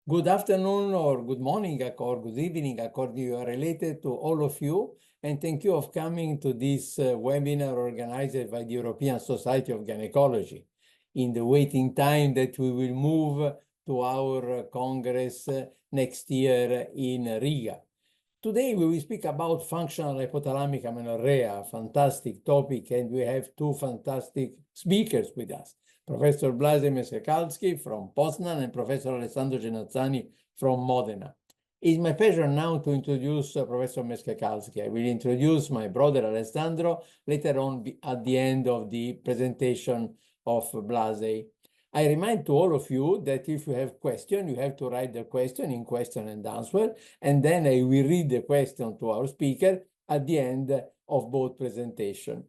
Good afternoon or good morning or good evening, according you are related to all of you. And thank you of coming to this webinar organized by the European Society of Gynecology in the waiting time that we will move to our Congress next year in Riga. Today we will speak about functional hypothalamic amenorrhea, a fantastic topic, and we have two fantastic speakers with us. Professor Blazej Meskekalski from Poznan and Professor Alessandro Genazzani from Modena. It's my pleasure now to introduce Professor Meskekalski. I will introduce my brother Alessandro later on at the end of the presentation of Blazej. I remind to all of you that if you have questions, you have to write the question in question and answer, and then I will read the question to our speaker at the end of both presentations.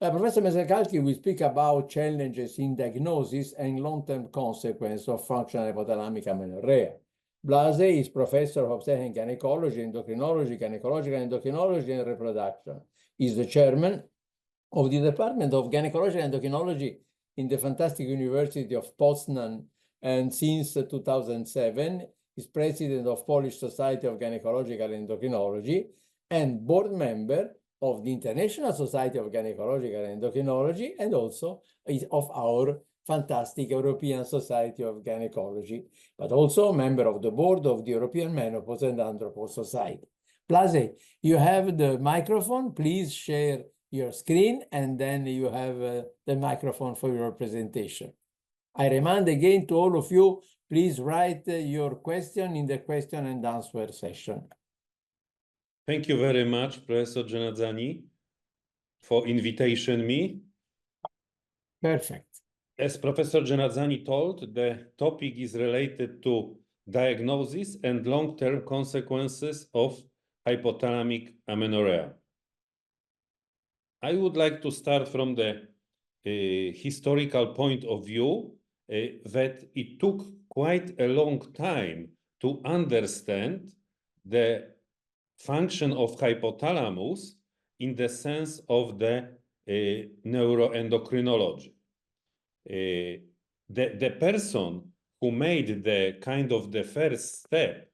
Professor Meskekalski will speak about challenges in diagnosis and long-term consequences of functional hypothalamic amenorrhea. Blazej is professor of obstetrics and gynecology, endocrinology, gynecological endocrinology, and reproduction. He's the chairman of the Department of Gynecology and Endocrinology in the fantastic University of Poznan, and since 2007 is president of Polish Society of Gynecological Endocrinology and board member of the International Society of Gynecological Endocrinology, and also is of our fantastic European Society of Gynecology, but also a member of the board of the European Menopause and Andropause Society. Blazej, you have the microphone. Please share your screen, and then you have the microphone for your presentation. I remind again to all of you, please write your question in the question and answer session. Thank you very much, Professor Genazzani, for invitation me. Perfect. As Professor Genazzani told, the topic is related to diagnosis and long-term consequences of hypothalamic amenorrhea. I would like to start from the historical point of view that it took quite a long time to understand the function of hypothalamus in the sense of the neuroendocrinology. The person who made the kind of the first step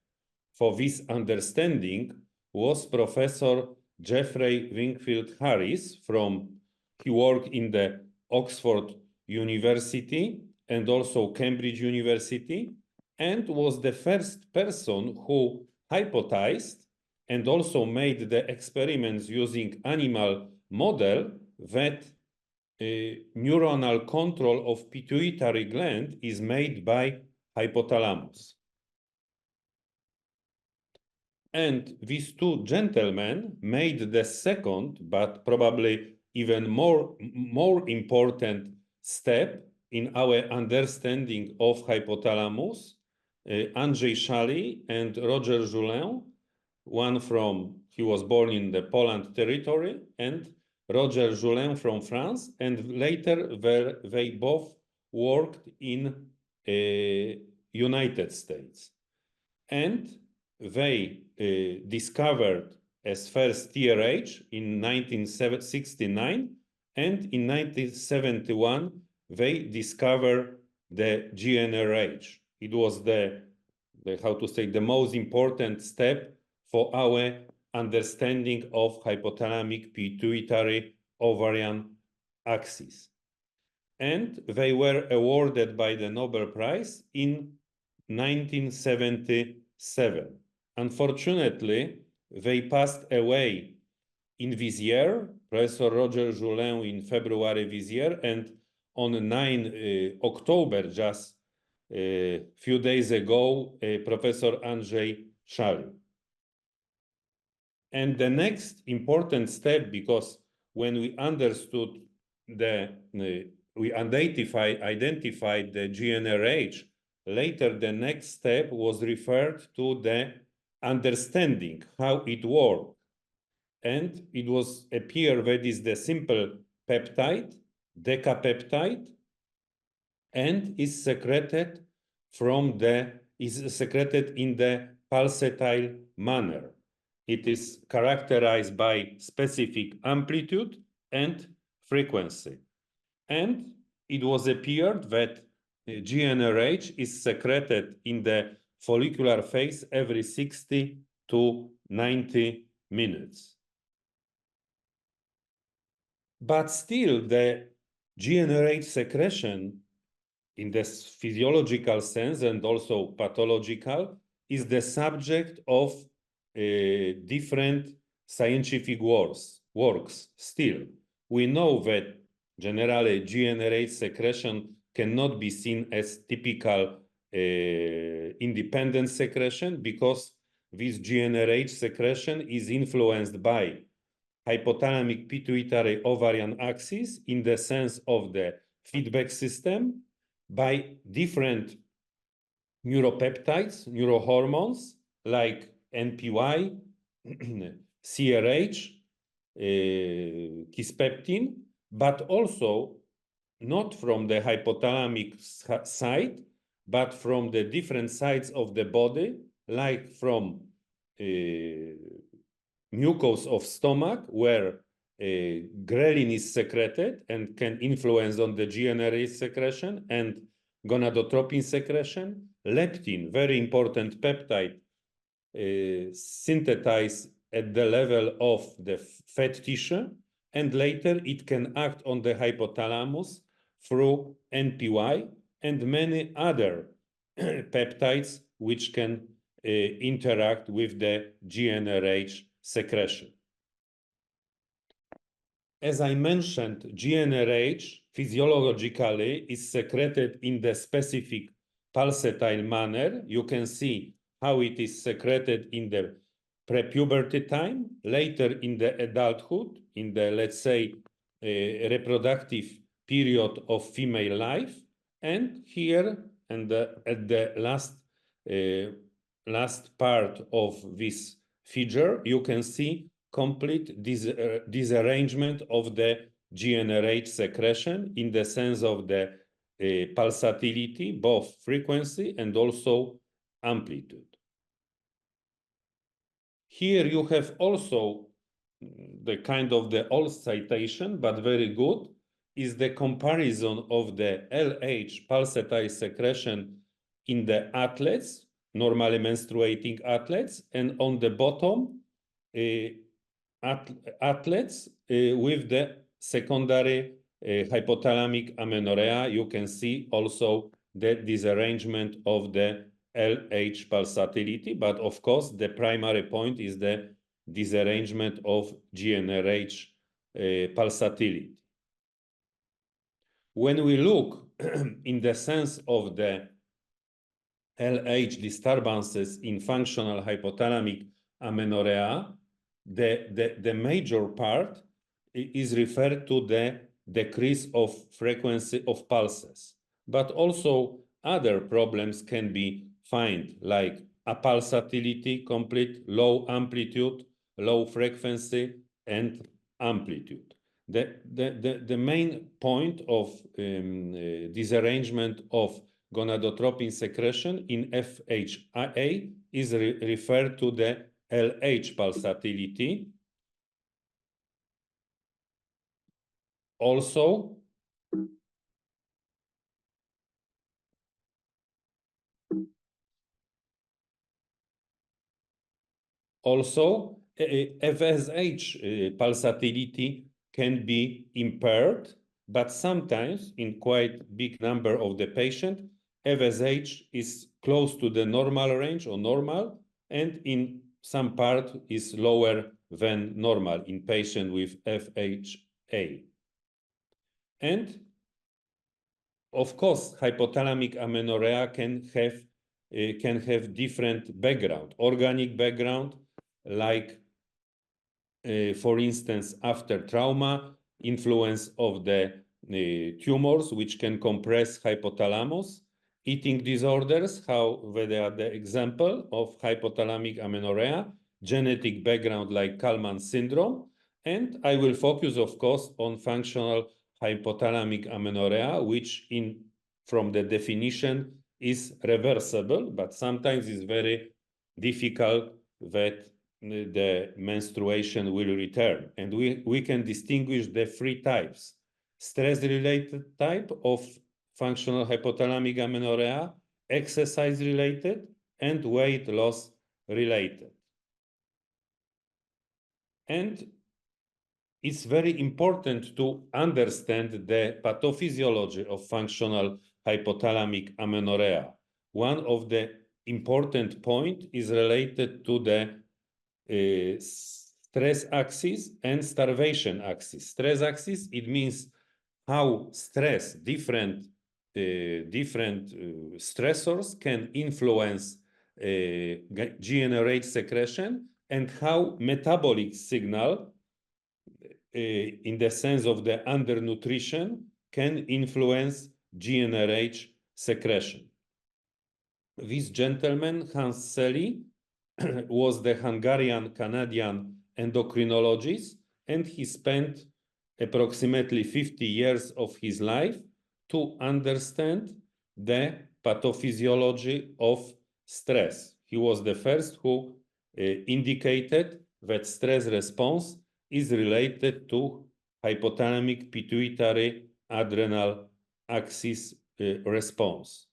for this understanding was Professor Geoffrey Wingfield Harris he worked in the Oxford University and also Cambridge University, and was the first person who hypothesized and also made the experiments using animal model that neuronal control of pituitary gland is made by hypothalamus. And these two gentlemen made the second, but probably even more important step in our understanding of hypothalamus, Andrzej Szali and Roger Joulin, he was born in the Poland territory, and Roger Joulin from France, and later they both worked in United States. And they discovered as first TRH in 1969, and in 1971 they discovered the GnRH. It was the most important step for our understanding of hypothalamic pituitary ovarian axis. And they were awarded by the Nobel Prize in 1977. Unfortunately, they passed away in this year, Professor Roger Joulin in February this year, and on 9 October, just a few days ago, Professor Andrzej Szali. And the next important step, because when we understood we identified the GnRH, later the next step was referred to the understanding how it worked. And it was appear that is the simple peptide, decapeptide, and is secreted in the pulsatile manner. It is characterized by specific amplitude and frequency. And it was appeared that GnRH is secreted in the follicular phase every 60 to 90 minutes. But still, the GnRH secretion in this physiological sense and also pathological is the subject of different scientific works. Still, we know that generally GnRH secretion cannot be seen as typical independent secretion because this GnRH secretion is influenced by hypothalamic pituitary ovarian axis in the sense of the feedback system, by different neuropeptides, neurohormones like NPY, CRH, kisspeptin, but also not from the hypothalamic side, but from the different sides of the body, like from mucus of stomach, where ghrelin is secreted and can influence on the GnRH secretion and gonadotropin secretion. Leptin, very important peptide, synthesized at the level of the fat tissue, and later it can act on the hypothalamus through NPY and many other peptides which can interact with the GnRH secretion. As I mentioned, GnRH physiologically is secreted in the specific pulsatile manner. You can see how it is secreted in the pre-puberty time, later in the adulthood, in the, let's say, reproductive period of female life, and here and at the last part of this figure, you can see complete disarrangement of the GnRH secretion in the sense of the pulsatility, both frequency and also amplitude. Here you have also the kind of the old citation, but very good, is the comparison of the LH pulsatile secretion in the athletes, normally menstruating athletes, and on the bottom, athletes with the secondary hypothalamic amenorrhea. You can see also the disarrangement of the LH pulsatility, but of course the primary point is the disarrangement of GnRH pulsatility. When we look in the sense of the LH disturbances in functional hypothalamic amenorrhea, the major part is referred to the decrease of frequency of pulses, but also other problems can be found, like apulsatility, complete low amplitude, low frequency, and amplitude. The main point of disarrangement of gonadotropin secretion in FHA is referred to the LH pulsatility. Also, FSH pulsatility can be impaired, but sometimes in quite big number of the patient, FSH is close to the normal range or normal, and in some part is lower than normal in patient with FHA. And of course, hypothalamic amenorrhea can have different background, organic background, like for instance, after trauma, influence of the tumors, which can compress hypothalamus, eating disorders, how they are the example of hypothalamic amenorrhea, genetic background like Kalman syndrome, and I will focus, of course, on functional hypothalamic amenorrhea, which from the definition is reversible, but sometimes it's very difficult that the menstruation will return. And we can distinguish the three types: stress-related type of functional hypothalamic amenorrhea, exercise-related, and weight loss related. And it's very important to understand the pathophysiology of functional hypothalamic amenorrhea. One of the important points is related to the stress axis and starvation axis. Stress axis, it means how stress, different stressors can influence GnRH secretion, and how metabolic signal in the sense of the undernutrition can influence GnRH secretion. This gentleman, Hans Selye, was the Hungarian-Canadian endocrinologist, and he spent approximately 50 years of his life to understand the pathophysiology of stress. He was the first who indicated that stress response is related to hypothalamic pituitary adrenal axis response.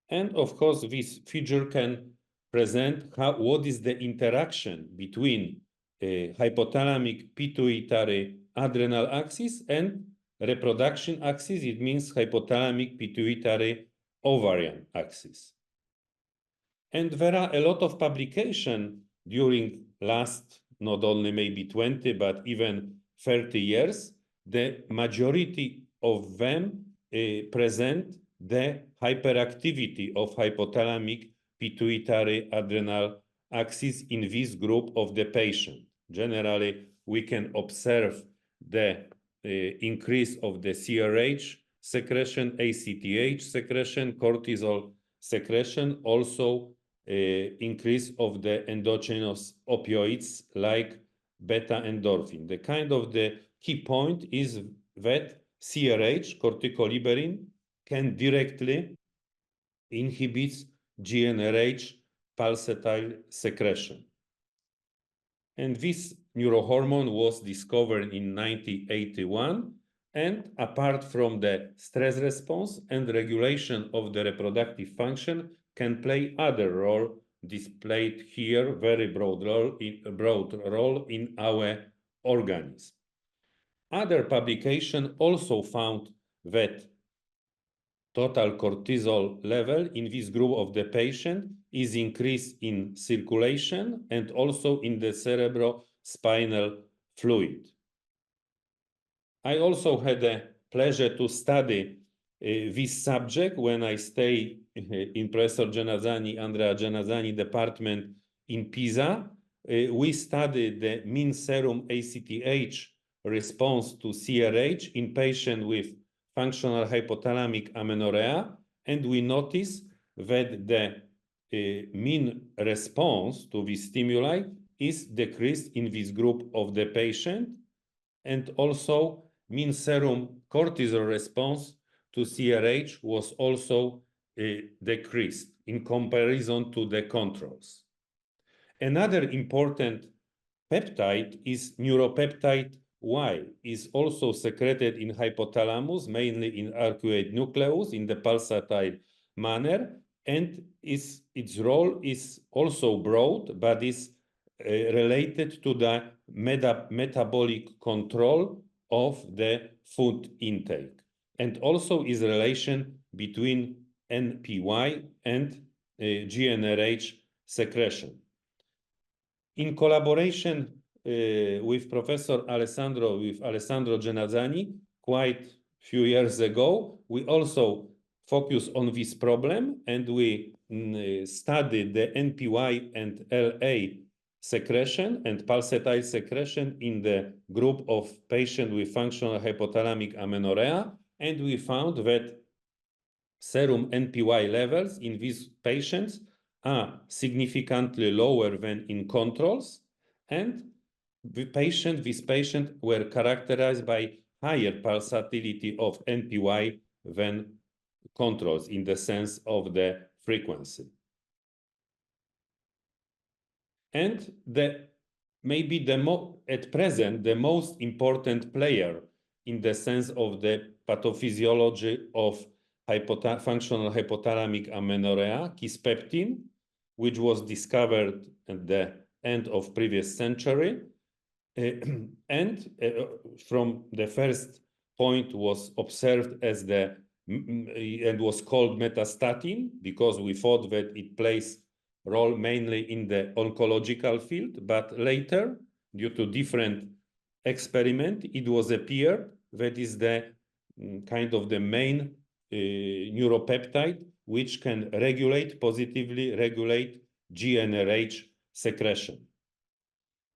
And of course, this figure can present what is the interaction between hypothalamic pituitary adrenal axis and reproduction axis. It means hypothalamic pituitary ovarian axis. And there are a lot of publication during last, not only maybe 20, but even 30 years. The majority of them present the hyperactivity of hypothalamic pituitary adrenal axis in this group of the patient. Generally, we can observe the increase of the CRH secretion, ACTH secretion, cortisol secretion, also increase of the endogenous opioids like beta endorphin. The kind of the key point is that CRH, corticoliberin, can directly inhibit GnRH pulsatile secretion. And this neurohormone was discovered in 1981, and apart from the stress response and regulation of the reproductive function, can play other role displayed here, very broad role in our organism. Other publication also found that total cortisol level in this group of the patient is increased in circulation and also in the cerebrospinal fluid. I also had the pleasure to study this subject when I stay in Professor Genazzani, Andrea Genazzani department in Pisa. We studied the mean serum ACTH response to CRH in patients with functional hypothalamic amenorrhea, and we noticed that the mean response to this stimuli is decreased in this group of the patient, and also mean serum cortisol response to CRH was also decreased in comparison to the controls. Another important peptide is neuropeptide Y, is also secreted in hypothalamus, mainly in arcuate nucleus in the pulsatile manner, and its role is also broad, but is related to the metabolic control of the food intake, and also is relation between NPY and GnRH secretion. In collaboration with Professor Alessandro Genazzani, quite a few years ago, we also focused on this problem, and we studied the NPY and LA secretion and pulsatile secretion in the group of patients with functional hypothalamic amenorrhea, and we found that serum NPY levels in these patients are significantly lower than in controls, and these patients were characterized by higher pulsatility of NPY than controls in the sense of the frequency. And maybe at present, the most important player in the sense of the pathophysiology of functional hypothalamic amenorrhea, kisspeptin, which was discovered at the end of previous century. From the first point was observed as and was called metastatin because we thought that it plays role mainly in the oncological field, but later, due to different experiment, it was appeared that is the kind of the main neuropeptide which can positively regulate GnRH secretion.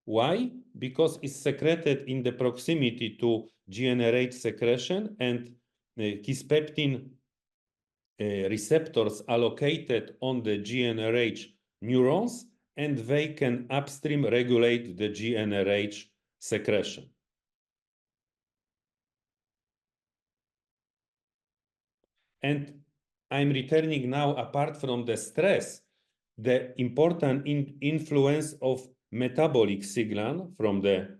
Why? Because it's secreted in the proximity to GnRH secretion, and kisspeptin receptors are located on the GnRH neurons, and they can upstream regulate the GnRH secretion. And I'm returning now, apart from the stress, the important influence of metabolic signal from the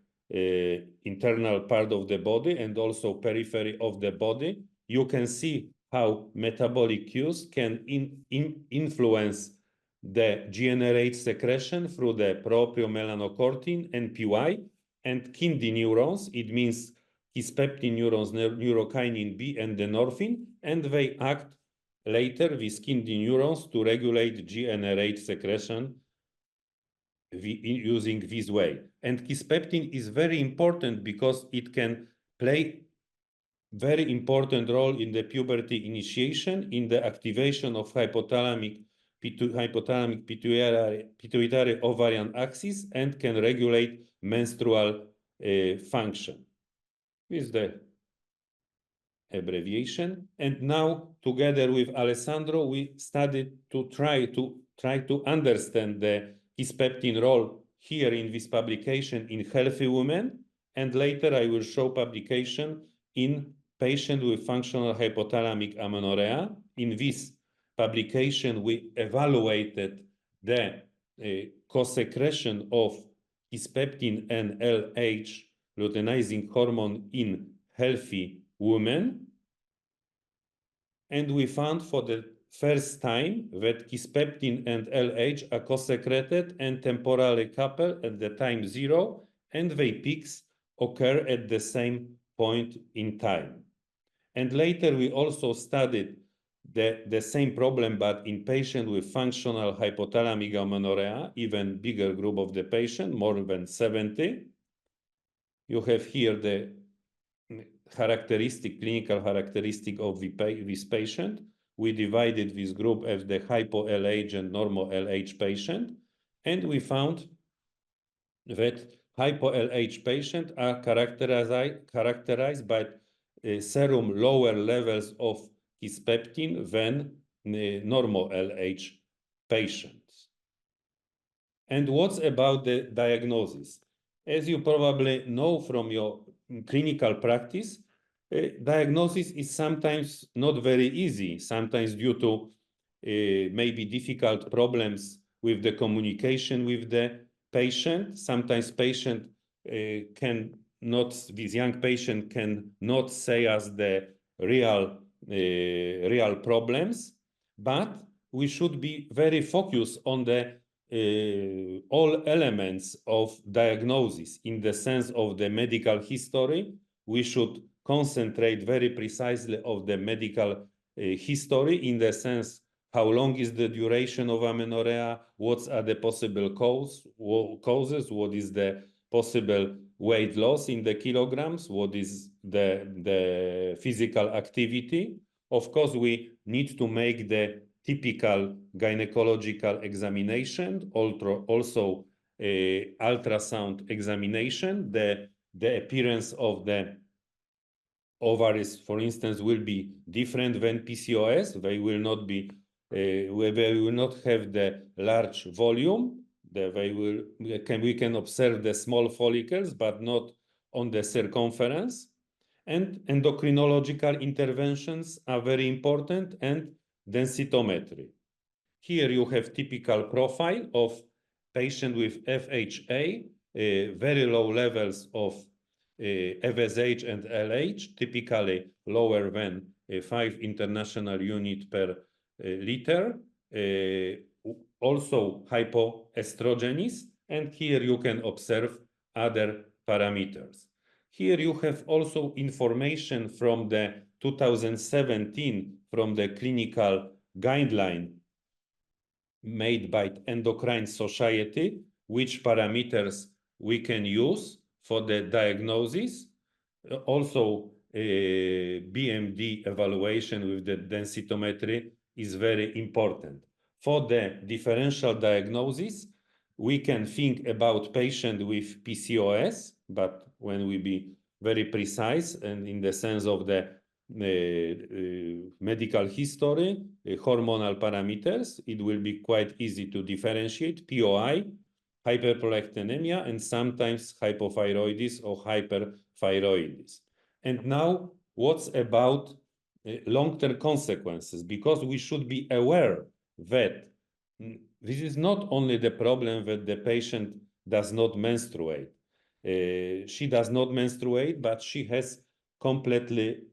internal part of the body and also periphery of the body. You can see how metabolic cues can influence the GnRH secretion through the propriomelanocortin, NPY, and KINDY neurons. It means kisspeptin neurons, neurokinin B, and the norphin, and they act later with KINDY neurons to regulate GnRH secretion using this way. And kisspeptin is very important because it can play very important role in the puberty initiation, in the activation of hypothalamic pituitary ovarian axis, and can regulate menstrual function. This is the abbreviation. And now, together with Alessandro, we studied to try to understand the kisspeptin role here in this publication in healthy women, and later I will show publication in patients with functional hypothalamic amenorrhea. In this publication, we evaluated the co-secretion of kisspeptin and LH, luteinizing hormone, in healthy women, and we found for the first time that kisspeptin and LH are co-secreted and temporally coupled at the time 0, and their peaks occur at the same point in time. And later we also studied the same problem, but in patients with functional hypothalamic amenorrhea, even bigger group of the patient, more than 70. You have here the clinical characteristic of this patient. We divided this group as the hypo-LH and normal LH patient, and we found that hypo-LH patients are characterized by serum lower levels of kisspeptin than normal LH patients. And what's about the diagnosis? As you probably know from your clinical practice, diagnosis is sometimes not very easy, sometimes due to maybe difficult problems with the communication with the patient. Sometimes this young patient cannot say us the real problems, but we should be very focused on the all elements of diagnosis in the sense of the medical history. We should concentrate very precisely of the medical history in the sense how long is the duration of amenorrhea, what are the possible causes, what is the possible weight loss in the kilograms, what is the physical activity. Of course, we need to make the typical gynecological examination, also ultrasound examination. The appearance of the ovaries, for instance, will be different than PCOS. They will not be, they will not have the large volume. We can observe the small follicles, but not on the circumference. And endocrinological interventions are very important, and densitometry. Here you have typical profile of patient with FHA, very low levels of FSH and LH, typically lower than 5 international unit per liter. Also hypoestrogenism, and here you can observe other parameters. Here you have also information from the 2017 from the clinical guideline made by Endocrine Society, which parameters we can use for the diagnosis. Also, BMD evaluation with the densitometry is very important. For the differential diagnosis, we can think about patient with PCOS, but when we be very precise and in the sense of the medical history, hormonal parameters, it will be quite easy to differentiate POI, hyperprolactinemia, and sometimes hypothyroidism or hyperthyroidism. And now, what's about long-term consequences? Because we should be aware that this is not only the problem that the patient does not menstruate. She does not menstruate, but she has completely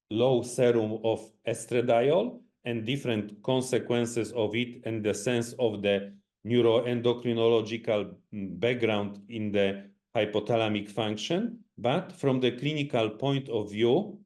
low serum of estradiol and different consequences of it in the sense of the neuroendocrinological background in the hypothalamic function. But from the clinical point of view,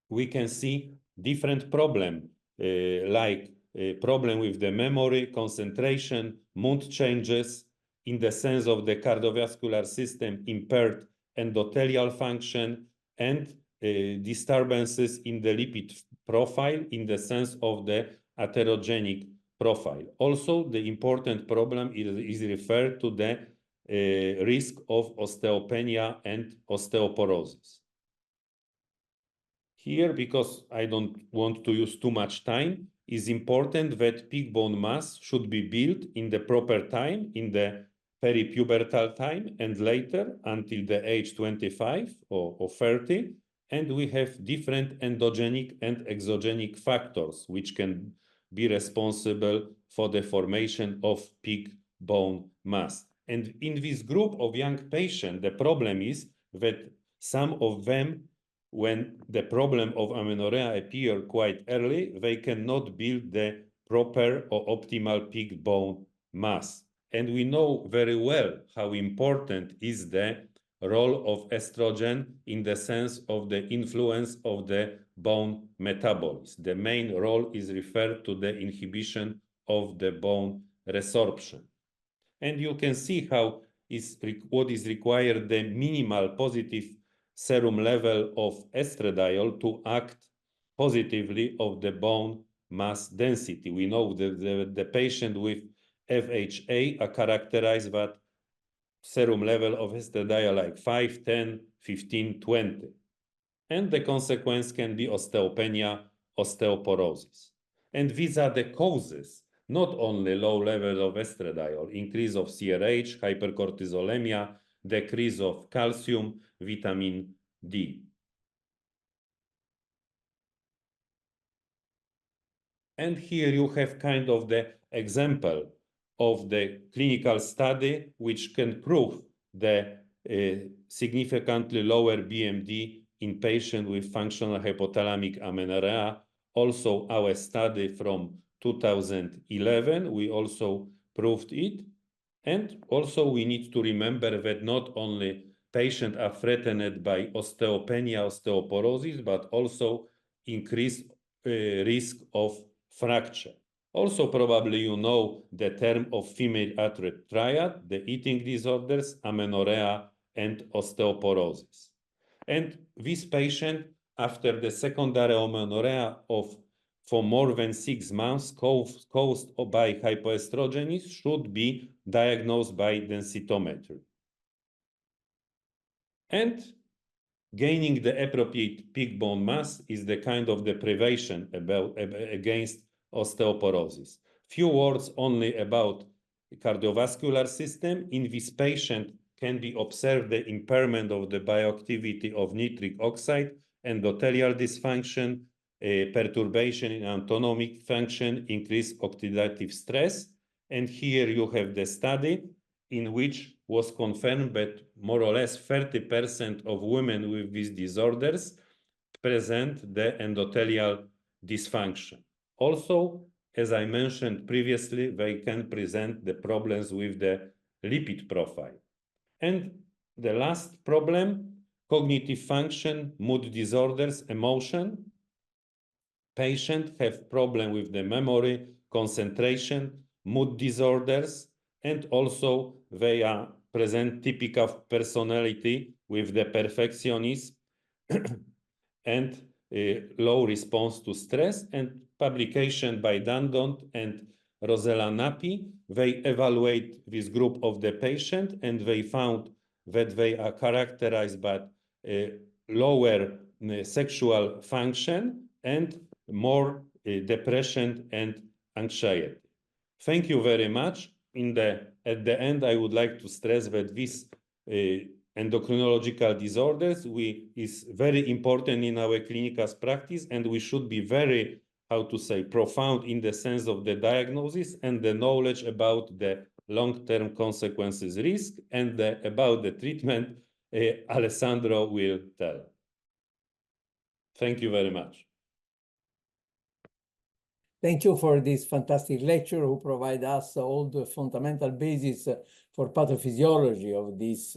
we can see different problem, like a problem with the memory, concentration, mood changes, in the sense of the cardiovascular system, impaired endothelial function, and disturbances in the lipid profile in the sense of the atherogenic profile. Also, the important problem is referred to the risk of osteopenia and osteoporosis. Here, because I don't want to use too much time, it's important that peak bone mass should be built in the proper time, in the peripubertal time, and later until the age 25 or 30. And we have different endogenic and exogenic factors which can be responsible for the formation of peak bone mass. And in this group of young patients, the problem is that some of them, when the problem of amenorrhea appear quite early, they cannot build the proper or optimal peak bone mass. And we know very well how important is the role of estrogen in the sense of the influence of the bone metabolism. The main role is referred to the inhibition of the bone resorption. And you can see how what is required, the minimal positive serum level of estradiol to act positively of the bone mass density. We know that the patient with FHA are characterized by serum level of estradiol like 5, 10, 15, 20. And the consequence can be osteopenia, osteoporosis. And these are the causes, not only low level of estradiol, increase of CRH, hypercortisolemia, decrease of calcium, vitamin D. And here you have kind of the example of the clinical study which can prove the significantly lower BMD in patients with functional hypothalamic amenorrhea. Also, our study from 2011, we also proved it. And also we need to remember that not only patients are threatened by osteopenia, osteoporosis, but also increased risk of fracture. Also, probably you know the term of female athlete triad, the eating disorders, amenorrhea, and osteoporosis. And this patient, after the secondary amenorrhea for more than 6 months caused by hypoestrogenism, should be diagnosed by densitometry. And gaining the appropriate peak bone mass is the kind of the prevention against osteoporosis. Few words only about the cardiovascular system. In this patient can be observed the impairment of the bioactivity of nitric oxide, endothelial dysfunction, perturbation in autonomic function, increased oxidative stress. And here you have the study in which was confirmed that more or less 30% of women with these disorders present the endothelial dysfunction. Also, as I mentioned previously, they can present the problems with the lipid profile. And the last problem, cognitive function, mood disorders, emotion. Patients have problem with the memory, concentration, mood disorders, and also they are present typical personality with the perfectionism and low response to stress. And publication by Dandont and Rosella Nappi, they evaluate this group of the patient and they found that they are characterized by lower sexual function and more depression and anxiety. Thank you very much. At the end, I would like to stress that this endocrinological disorders is very important in our clinical practice, and we should be very, how to say, profound in the sense of the diagnosis and the knowledge about the long-term consequences risk and about the treatment. Alessandro will tell. Thank you very much. Thank you for this fantastic lecture, who provide us all the fundamental basis for pathophysiology of this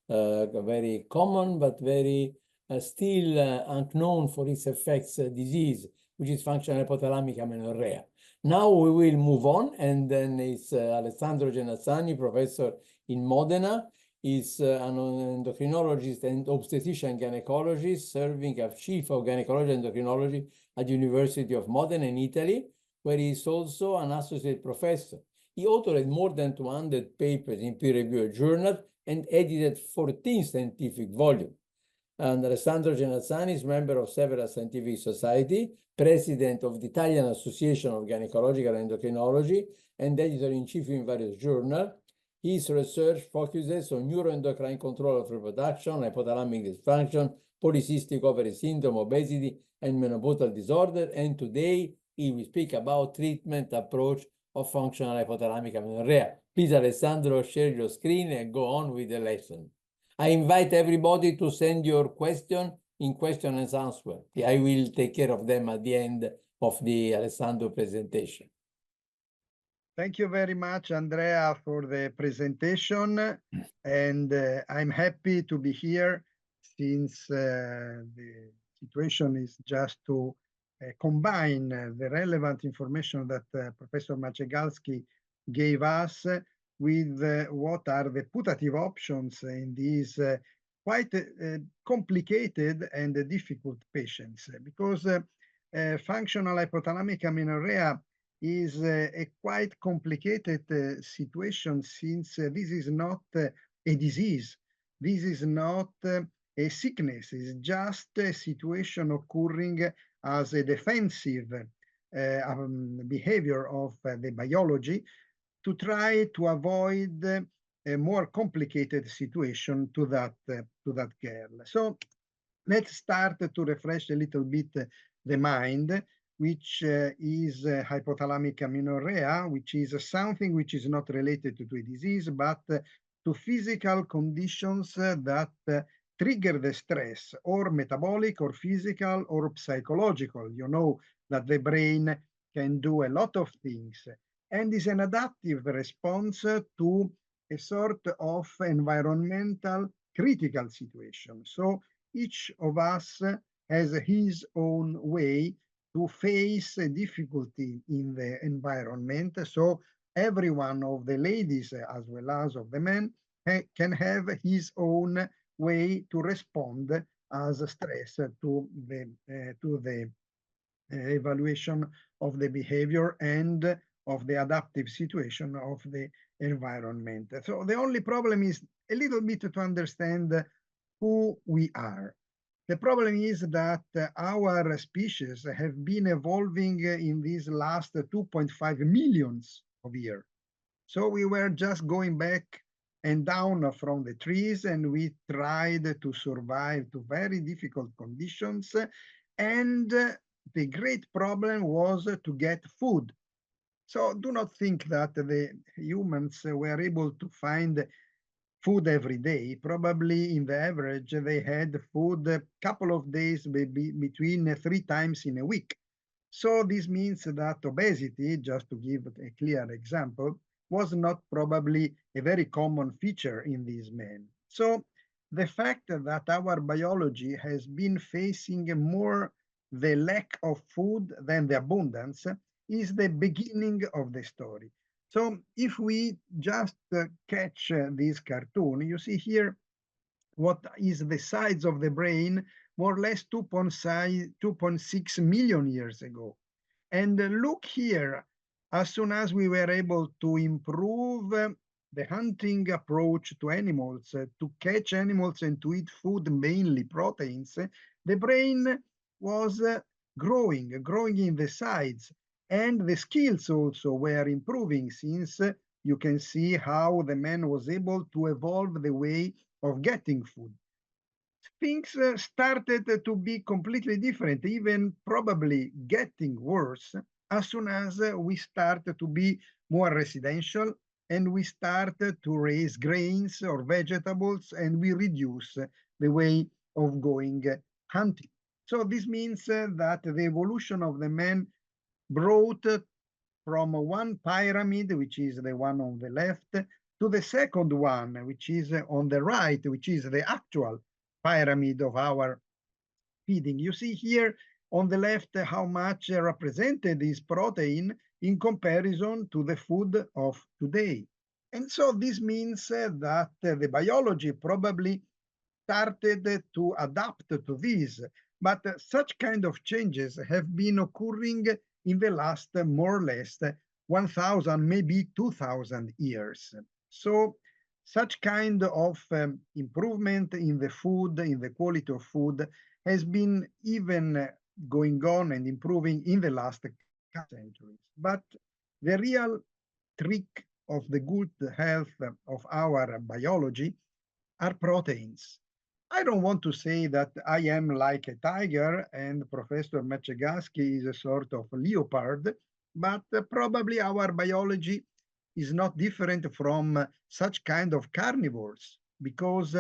very common but very still unknown for its effects disease, which is functional hypothalamic amenorrhea. Now we will move on, and then it's Alessandro Genazzani, professor in Modena, is an endocrinologist and obstetrician gynecologist serving as chief of gynecology and endocrinology at University of Modena in Italy, where he is also an associate professor. He authored more than 200 papers in peer-reviewed journals and edited 14 scientific volumes. And Alessandro Genazzani is member of several scientific societies, president of the Italian Association of Gynecological Endocrinology, and editor-in-chief in various journals. His research focuses on neuroendocrine control of reproduction, hypothalamic dysfunction, polycystic ovary syndrome, obesity, and menopausal disorder. And today he will speak about treatment approach of functional hypothalamic amenorrhea. Please, Alessandro, share your screen and go on with the lesson. I invite everybody to send your question in question and answer. I will take care of them at the end of the Alessandro presentation. Thank you very much, Andrea, for the presentation. And I'm happy to be here since the situation is just to combine the relevant information that Professor Macegalski gave us with what are the putative options in these quite complicated and difficult patients. Because functional hypothalamic amenorrhea is a quite complicated situation, since this is not a disease. This is not a sickness. It's just a situation occurring as a defensive behavior of the biology to try to avoid a more complicated situation to that girl. So let's start to refresh a little bit the mind, which is hypothalamic amenorrhea, which is something which is not related to a disease, but to physical conditions that trigger the stress, or metabolic, or physical, or psychological. You know that the brain can do a lot of things, and is an adaptive response to a sort of environmental critical situation. So each of us has his own way to face a difficulty in the environment. So every one of the ladies, as well as of the men, can have his own way to respond as a stress to the evaluation of the behavior and of the adaptive situation of the environment. So the only problem is a little bit to understand who we are. The problem is that our species have been evolving in these last 2.5 millions of years. So we were just going back and down from the trees, and we tried to survive to very difficult conditions. And the great problem was to get food. So do not think that the humans were able to find food every day. Probably in the average, they had food a couple of days, maybe between 3 times in a week. So this means that obesity, just to give a clear example, was not probably a very common feature in these men. So the fact that our biology has been facing more the lack of food than the abundance is the beginning of the story. So if we just catch this cartoon, you see here what is the size of the brain more or less 2.6 million years ago. And look here, as soon as we were able to improve the hunting approach to animals, to catch animals and to eat food, mainly proteins, the brain was growing in the size. And the skills also were improving, since you can see how the man was able to evolve the way of getting food. Things started to be completely different, even probably getting worse, as soon as we started to be more residential and we started to raise grains or vegetables, and we reduce the way of going hunting. So this means that the evolution of the man brought from one pyramid, which is the one on the left, to the second one, which is on the right, which is the actual pyramid of our feeding. You see here on the left how much represented is protein in comparison to the food of today. And so this means that the biology probably started to adapt to this, but such kind of changes have been occurring in the last more or less 1,000, maybe 2,000 years. So such kind of improvement in the food, in the quality of food, has been even going on and improving in the last centuries. But the real trick of the good health of our biology are proteins. I don't want to say that I am like a tiger and Professor Maciejewski is a sort of leopard, but probably our biology is not different from such kind of carnivores, because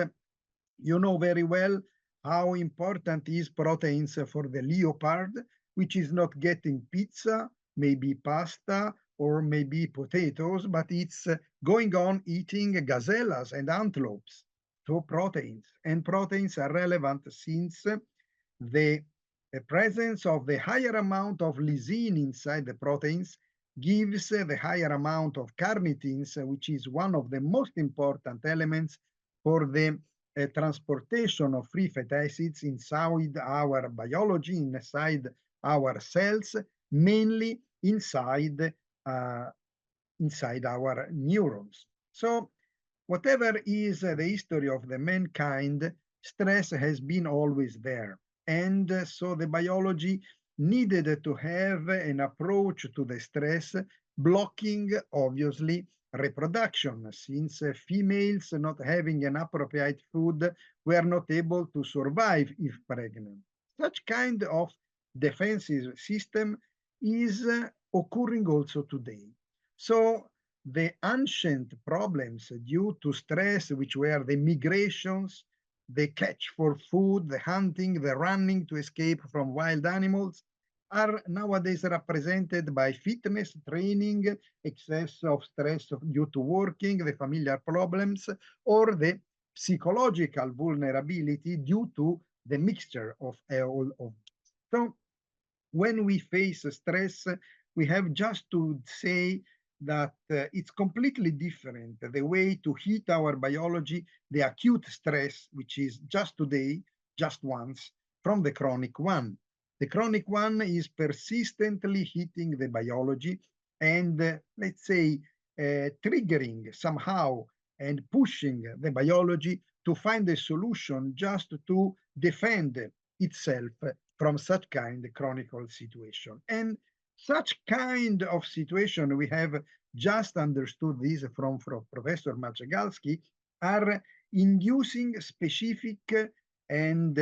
you know very well how important is proteins for the leopard, which is not getting pizza, maybe pasta, or maybe potatoes, but it's going on eating gazellas and antelopes. So proteins, and proteins are relevant since the presence of the higher amount of lysine inside the proteins gives the higher amount of carnitines, which is one of the most important elements for the transportation of free fatty acids inside our biology, inside our cells, mainly inside our neurons. So whatever is the history of the mankind, stress has been always there. And so the biology needed to have an approach to the stress, blocking, obviously, reproduction, since females not having an appropriate food were not able to survive if pregnant. Such kind of defensive system is occurring also today. So the ancient problems due to stress, which were the migrations, the catch for food, the hunting, the running to escape from wild animals, are nowadays represented by fitness training, excess of stress due to working, the familiar problems, or the psychological vulnerability due to the mixture of all of this. So when we face stress, we have just to say that it's completely different, the way to hit our biology, the acute stress, which is just today, just once, from the chronic one. The chronic one is persistently hitting the biology and, let's say, triggering somehow and pushing the biology to find a solution just to defend itself from such kind of chronic situation. And such kind of situation, we have just understood this from Professor Maciejewski, are inducing specific and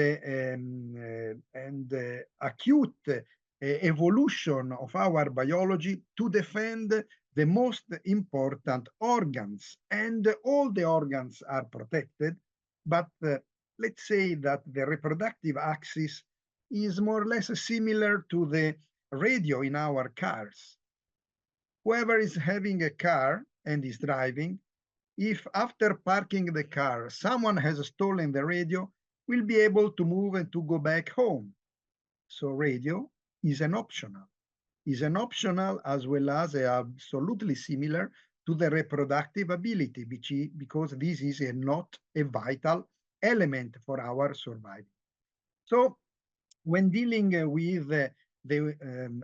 acute evolution of our biology to defend the most important organs, and all the organs are protected, but let's say that the reproductive axis is more or less similar to the radio in our cars. Whoever is having a car and is driving, if after parking the car, someone has stolen the radio, will be able to move and to go back home. So radio is an optional as well as absolutely similar to the reproductive ability, because this is not a vital element for our survival. So when dealing with the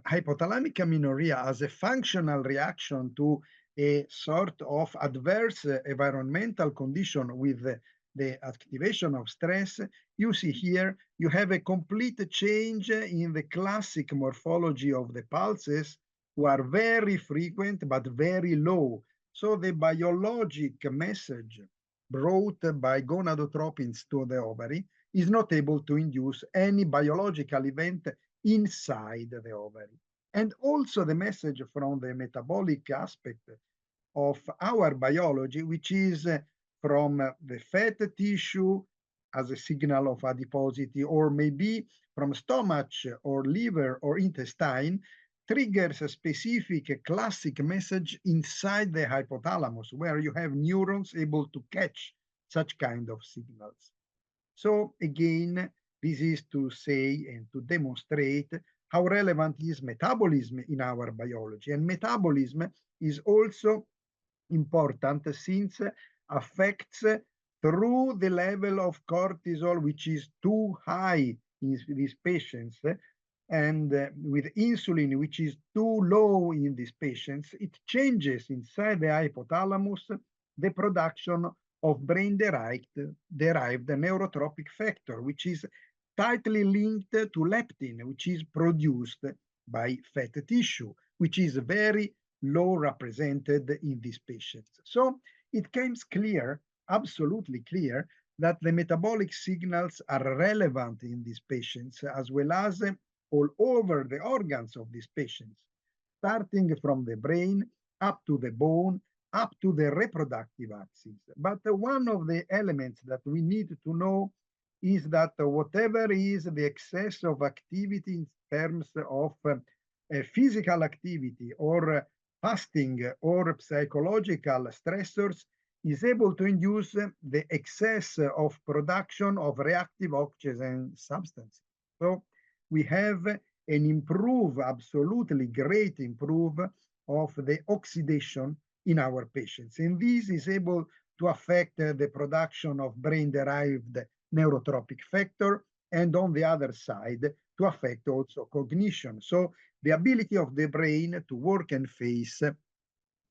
hypothalamic amenorrhea as a functional reaction to a sort of adverse environmental condition with the activation of stress, you see here, you have a complete change in the classic morphology of the pulses, who are very frequent but very low. So the biologic message brought by gonadotropins to the ovary is not able to induce any biological event inside the ovary. And also the message from the metabolic aspect of our biology, which is from the fat tissue as a signal of adiposity, or maybe from stomach or liver or intestine, triggers a specific classic message inside the hypothalamus, where you have neurons able to catch such kind of signals. So again, this is to say and to demonstrate how relevant is metabolism in our biology. And metabolism is also important since affects through the level of cortisol, which is too high in these patients, and with insulin, which is too low in these patients, it changes inside the hypothalamus the production of brain-derived neurotropic factor, which is tightly linked to leptin, which is produced by fat tissue, which is very low represented in these patients. So it becomes clear, absolutely clear, that the metabolic signals are relevant in these patients, as well as all over the organs of these patients, starting from the brain up to the bone, up to the reproductive axis. But one of the elements that we need to know is that whatever is the excess of activity in terms of physical activity or fasting or psychological stressors is able to induce the excess of production of reactive oxygen substances. So we have an absolutely great improve of the oxidation in our patients. And this is able to affect the production of brain-derived neurotropic factor, and on the other side, to affect also cognition. So the ability of the brain to work and face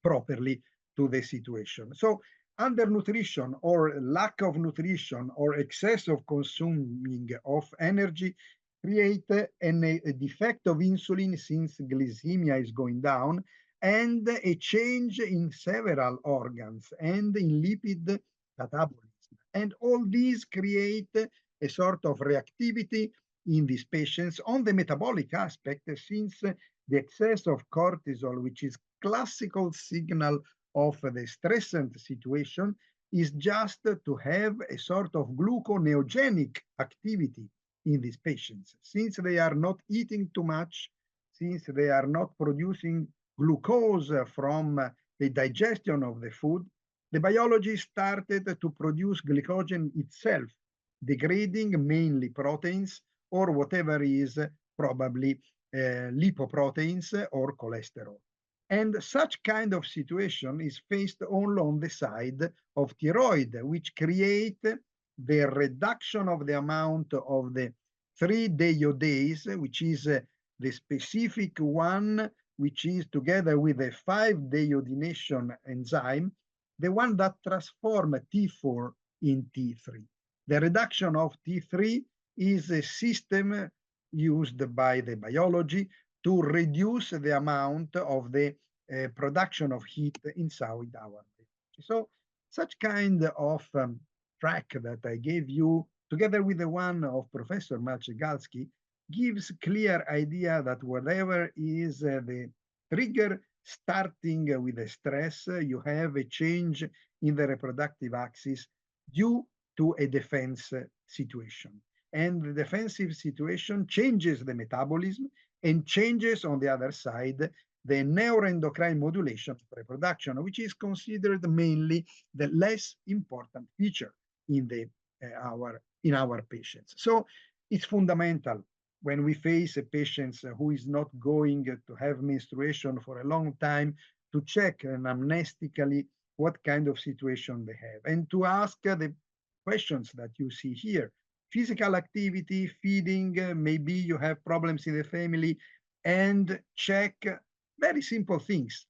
properly to the situation. So undernutrition or lack of nutrition or excess of consuming of energy create a defect of insulin, since glycemia is going down, and a change in several organs and in lipid catabolism. And all these create a sort of reactivity in these patients on the metabolic aspect, since the excess of cortisol, which is classical signal of the stressant situation, is just to have a sort of gluconeogenic activity in these patients. Since they are not eating too much, since they are not producing glucose from the digestion of the food, the biology started to produce glycogen itself, degrading mainly proteins or whatever is probably lipoproteins or cholesterol. And such kind of situation is faced only on the side of thyroid, which create the reduction of the amount of the 3-deodase, which is the specific one, which is together with the 5-deiodination enzyme, the one that transforms T4 in T3. The reduction of T3 is a system used by the biology to reduce the amount of the production of heat inside our body. So such kind of track that I gave you, together with the one of Professor Malcegalski, gives clear idea that whatever is the trigger starting with the stress, you have a change in the reproductive axis due to a defense situation. And the defensive situation changes the metabolism and changes on the other side the neuroendocrine modulation of reproduction, which is considered mainly the less important feature in our patients. So it's fundamental when we face a patient who is not going to have menstruation for a long time to check anamnestically what kind of situation they have and to ask the questions that you see here. Physical activity, feeding, maybe you have problems in the family, and check very simple things.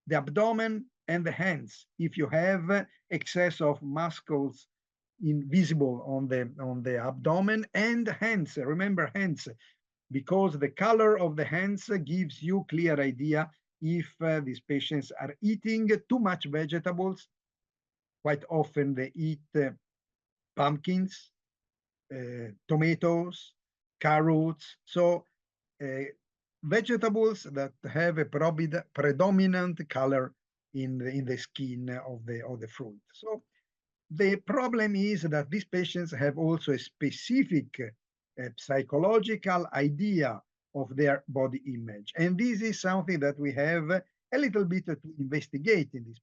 The abdomen and the hands. If you have excess of muscles invisible on the abdomen and hands, remember hands, because the color of the hands gives you clear idea if these patients are eating too much vegetables. Quite often they eat pumpkins, tomatoes, carrots. So vegetables that have a predominant color in the skin of the fruit. So the problem is that these patients have also a specific psychological idea of their body image. And this is something that we have a little bit to investigate in this,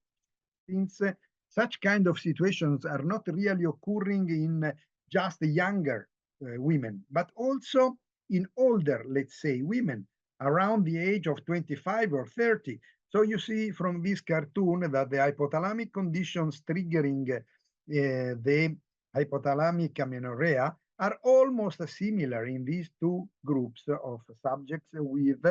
since such kind of situations are not really occurring in just younger women, but also in older, let's say, women around the age of 25 or 30. So you see from this cartoon that the hypothalamic conditions triggering the hypothalamic amenorrhea are almost similar in these two groups of subjects with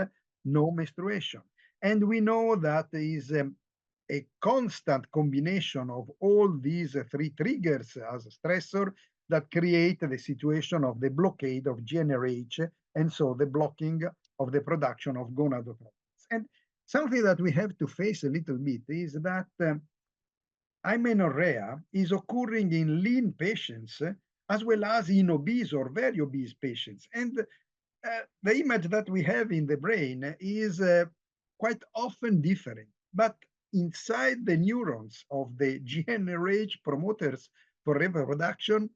no menstruation. And we know that is a constant combination of all these three triggers as a stressor that create the situation of the blockade of GnRH, and so the blocking of the production of gonadotropins. And something that we have to face a little bit is that amenorrhea is occurring in lean patients as well as in obese or very obese patients. And the image that we have in the brain is quite often different. But inside the neurons of the GnRH promoters for reproduction,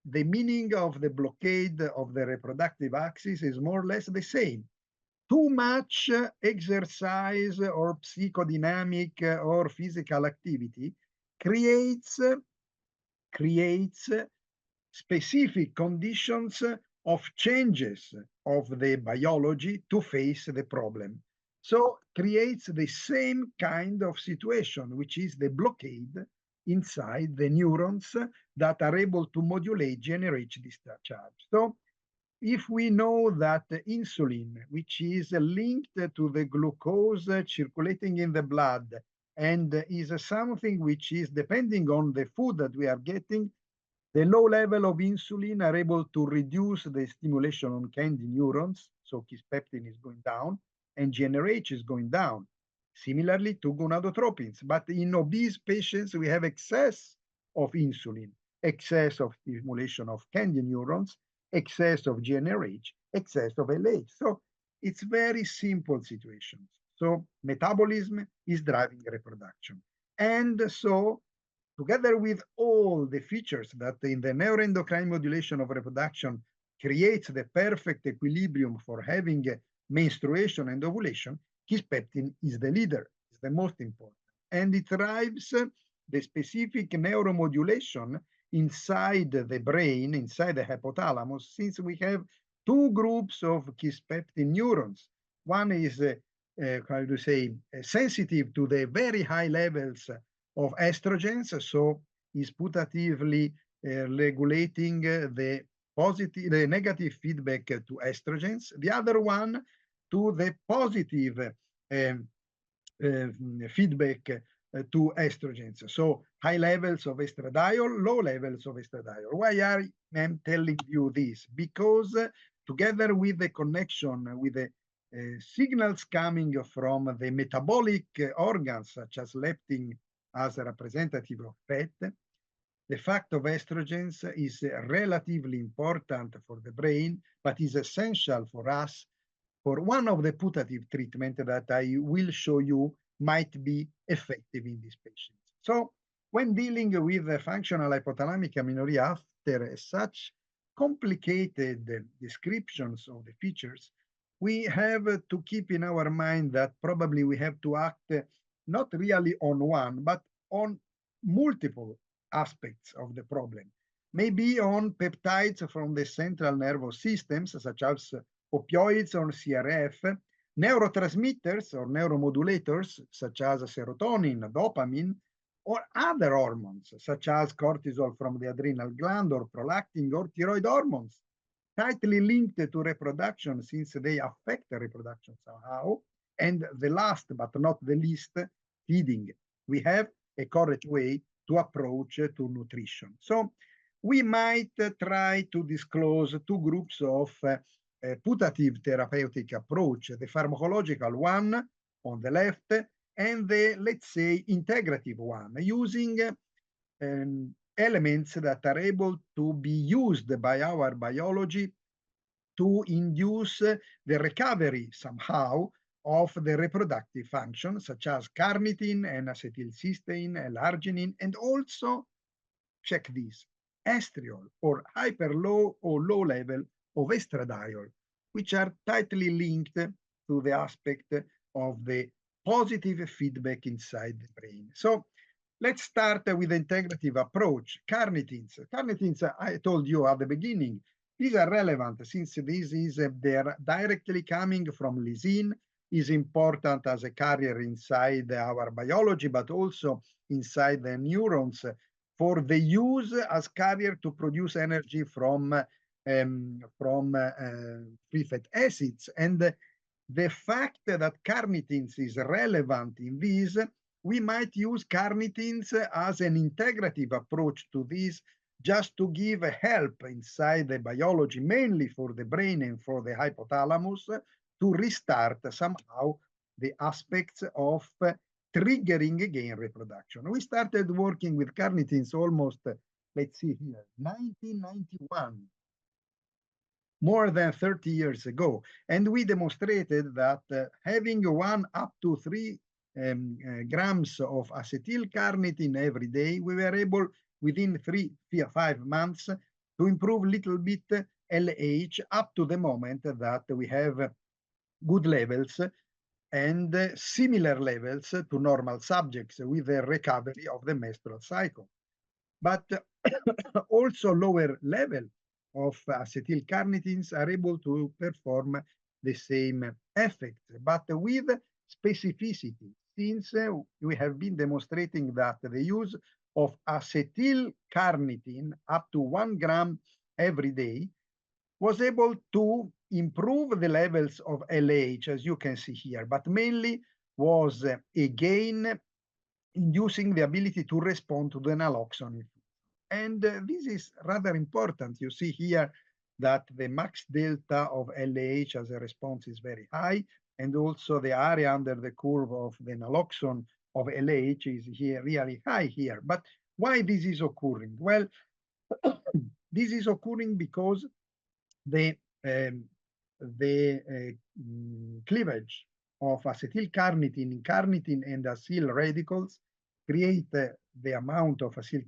the meaning of the blockade of the reproductive axis is more or less the same. Too much exercise or psychodynamic or physical activity creates specific conditions of changes of the biology to face the problem. So creates the same kind of situation, which is the blockade inside the neurons that are able to modulate GnRH discharge. So if we know that insulin, which is linked to the glucose circulating in the blood and is something which is depending on the food that we are getting, the low level of insulin are able to reduce the stimulation on KNDy neurons, so kisspeptin is going down, and GnRH is going down, similarly to gonadotropins. But in obese patients, we have excess of insulin, excess of stimulation of KNDy neurons, excess of GnRH, excess of LH. So it's very simple situations. So metabolism is driving reproduction. And so together with all the features that in the neuroendocrine modulation of reproduction creates the perfect equilibrium for having menstruation and ovulation, kisspeptin is the leader, is the most important. And it drives the specific neuromodulation inside the brain, inside the hypothalamus, since we have two groups of kisspeptin neurons. One is, how to say, sensitive to the very high levels of estrogens, so is putatively regulating the negative feedback to estrogens. The other one to the positive feedback to estrogens. So high levels of estradiol, low levels of estradiol. Why am I telling you this? Because together with the connection with the signals coming from the metabolic organs, such as leptin as a representative of fat, the fact of estrogens is relatively important for the brain, but is essential for us for one of the putative treatment that I will show you might be effective in these patients. So when dealing with the functional hypothalamic amenorrhea after such complicated descriptions of the features, we have to keep in our mind that probably we have to act not really on one, but on multiple aspects of the problem. Maybe on peptides from the central nervous systems, such as opioids or CRF, neurotransmitters or neuromodulators, such as serotonin, dopamine, or other hormones, such as cortisol from the adrenal gland or prolactin or thyroid hormones, tightly linked to reproduction since they affect the reproduction somehow. And the last but not the least, feeding. We have a correct way to approach to nutrition. So we might try to disclose two groups of putative therapeutic approach, the pharmacological one on the left and the, let's say, integrative one, using elements that are able to be used by our biology to induce the recovery somehow of the reproductive function, such as carnitine and acetylcysteine, L-arginine, and also, check this, estriol or hyper low or low level of estradiol, which are tightly linked to the aspect of the positive feedback inside the brain. So let's start with the integrative approach. Carnitines. Carnitines, I told you at the beginning, these are relevant since this is they're directly coming from lysine, is important as a carrier inside our biology, but also inside the neurons for the use as carrier to produce energy from free fatty acids. And the fact that carnitines is relevant in this, we might use carnitines as an integrative approach to this, just to give help inside the biology, mainly for the brain and for the hypothalamus, to restart somehow the aspects of triggering again reproduction. We started working with carnitines almost, let's see here, 1991. More than 30 years ago. And we demonstrated that having 1 up to 3 grams of acetyl-carnitine every day, we were able within 3-5 months to improve little bit LH up to the moment that we have good levels and similar levels to normal subjects with a recovery of the menstrual cycle. But also lower level of acetyl-carnitines are able to perform the same effect, but with specificity, since we have been demonstrating that the use of acetyl-carnitine up to 1 gram every day was able to improve the levels of LH, as you can see here, but mainly was again inducing the ability to respond to the naloxone. And this is rather important. You see here that the max delta of LH as a response is very high, and also the area under the curve of the naloxone of LH is here really high here. But why this is occurring? Well, this is occurring because the cleavage of acetyl-carnitine, carnitine, and acyl radicals create the amount of acyl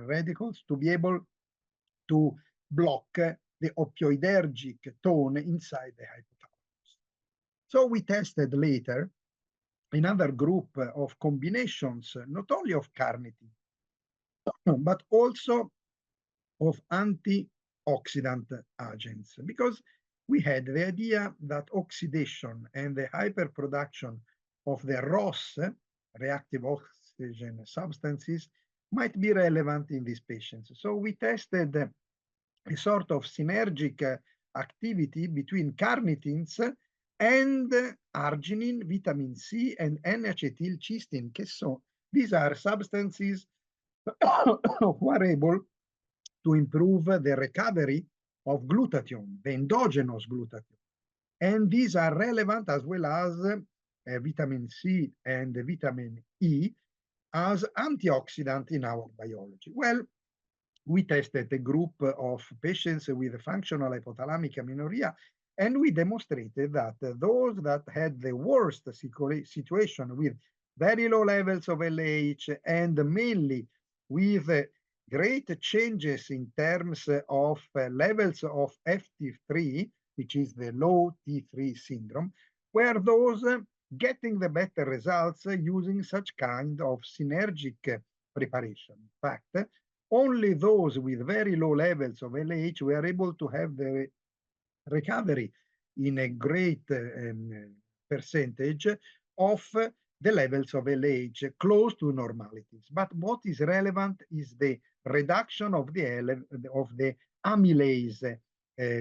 radicals to be able to block the opioidergic tone inside the hypothalamus. So we tested later another group of combinations, not only of carnitine, but also of antioxidant agents, because we had the idea that oxidation and the hyperproduction of the ROS, reactive oxygen substances, might be relevant in these patients. So we tested a sort of synergic activity between carnitines and arginine, vitamin C, and N-acetylcysteine. So these are substances who are able to improve the recovery of glutathione, the endogenous glutathione. And these are relevant as well as vitamin C and vitamin E as antioxidant in our biology. Well, we tested a group of patients with functional hypothalamic amenorrhea, And we demonstrated that those that had the worst situation with very low levels of LH and mainly with great changes in terms of levels of FT3, which is the low T3 syndrome, were those getting the better results using such kind of synergic preparation. In fact, only those with very low levels of LH were able to have the recovery in a great percentage of the levels of LH close to normalities. But what is relevant is the reduction of the amylase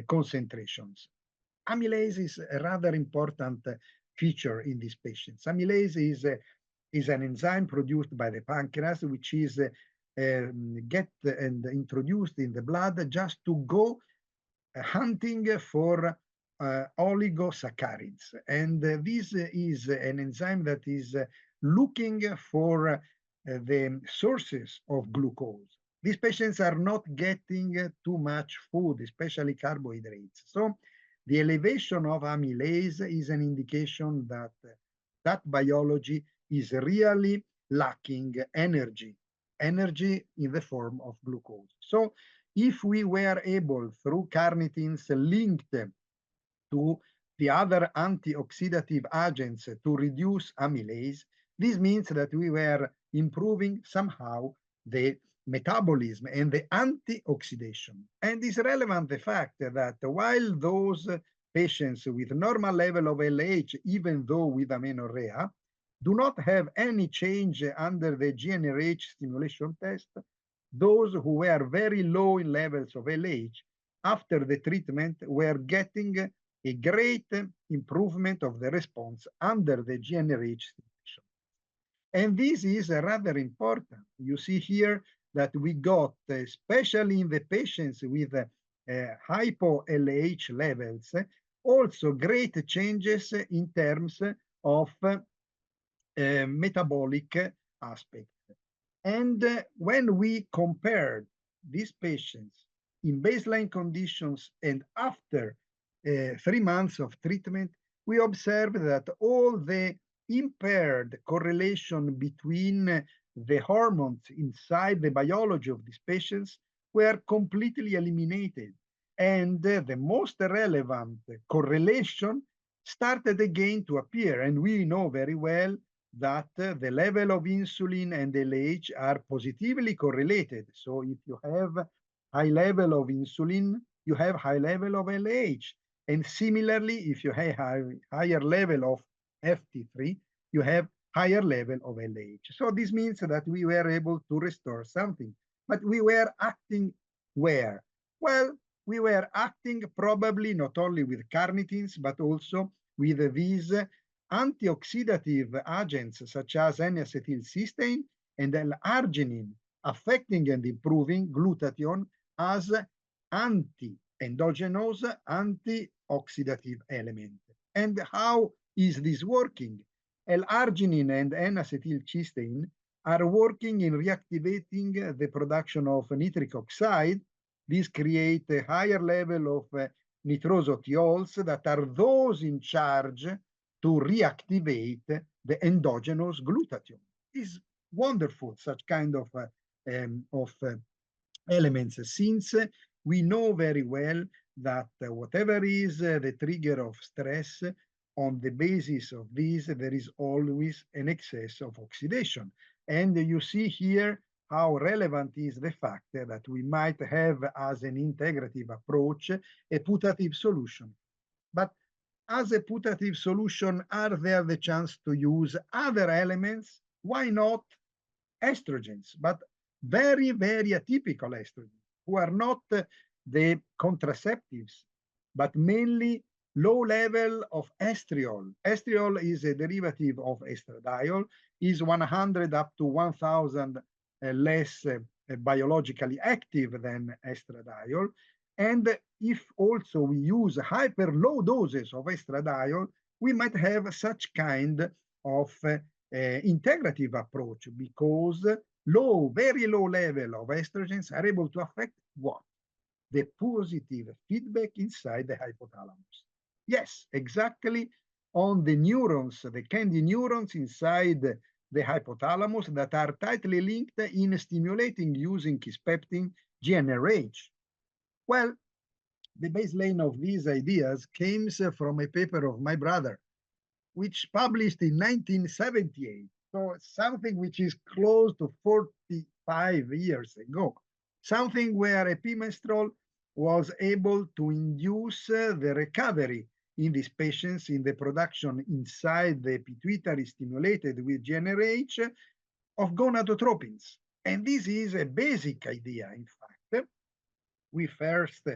concentrations. Amylase is a rather important feature in these patients. Amylase is an enzyme produced by the pancreas, which is introduced in the blood just to go hunting for oligosaccharides. And this is an enzyme that is looking for the sources of glucose. These patients are not getting too much food, especially carbohydrates. So the elevation of amylase is an indication that that biology is really lacking energy in the form of glucose. So if we were able, through carnitines linked to the other antioxidative agents, to reduce amylase, this means that we were improving somehow the metabolism and the antioxidation. And it's relevant the fact that while those patients with normal level of LH, even though with amenorrhea, do not have any change under the GnRH stimulation test, those who were very low in levels of LH after the treatment were getting a great improvement of the response under the GnRH stimulation. And this is rather important. You see here that we got, especially in the patients with hypo-LH levels, also great changes in terms of metabolic aspect. And when we compared these patients in baseline conditions and after 3 months of treatment, we observed that all the impaired correlation between the hormones inside the biology of these patients were completely eliminated. And the most relevant correlation started again to appear. And we know very well that the level of insulin and LH are positively correlated. So if you have high level of insulin, you have high level of LH. And similarly, if you have higher level of FT3, you have higher level of LH. So this means that we were able to restore something. But we were acting where? Well, we were acting probably not only with carnitines, but also with these antioxidative agents such as N-acetylcysteine and L-arginine, affecting and improving glutathione as endogenous antioxidative element. And how is this working? L-arginine and N-acetylcysteine are working in reactivating the production of nitric oxide. This creates a higher level of nitrosotiols that are those in charge to reactivate the endogenous glutathione. It's wonderful, such kind of elements, since we know very well that whatever is the trigger of stress, on the basis of this, there is always an excess of oxidation. And you see here how relevant is the fact that we might have as an integrative approach a putative solution. But as a putative solution, are there the chance to use other elements? Why not estrogens, but very, very atypical estrogens, who are not the contraceptives, but mainly low level of estriol. Estriol is a derivative of estradiol, is 100 up to 1,000 less biologically active than estradiol. And if also we use hyper low doses of estradiol, we might have such kind of integrative approach, because very low level of estrogens are able to affect what? The positive feedback inside the hypothalamus. Yes, exactly on the neurons, the KNDy neurons inside the hypothalamus that are tightly linked in stimulating using kisspeptin GnRH. Well, the baseline of these ideas came from a paper of my brother, which published in 1978. So something which is close to 45 years ago, something where epinephrine was able to induce the recovery in these patients in the production inside the pituitary stimulated with GnRH of gonadotropins. And this is a basic idea, in fact. We first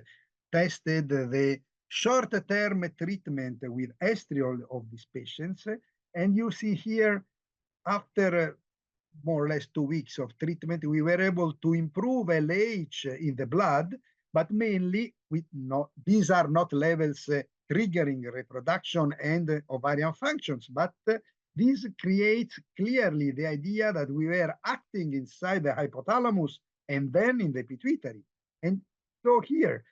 tested the short-term treatment with estriol of these patients. And you see here, after more or less 2 weeks of treatment, we were able to improve LH in the blood, but mainly these are not levels triggering reproduction and ovarian functions, but this creates clearly the idea that we were acting inside the hypothalamus and then in the pituitary. And so here,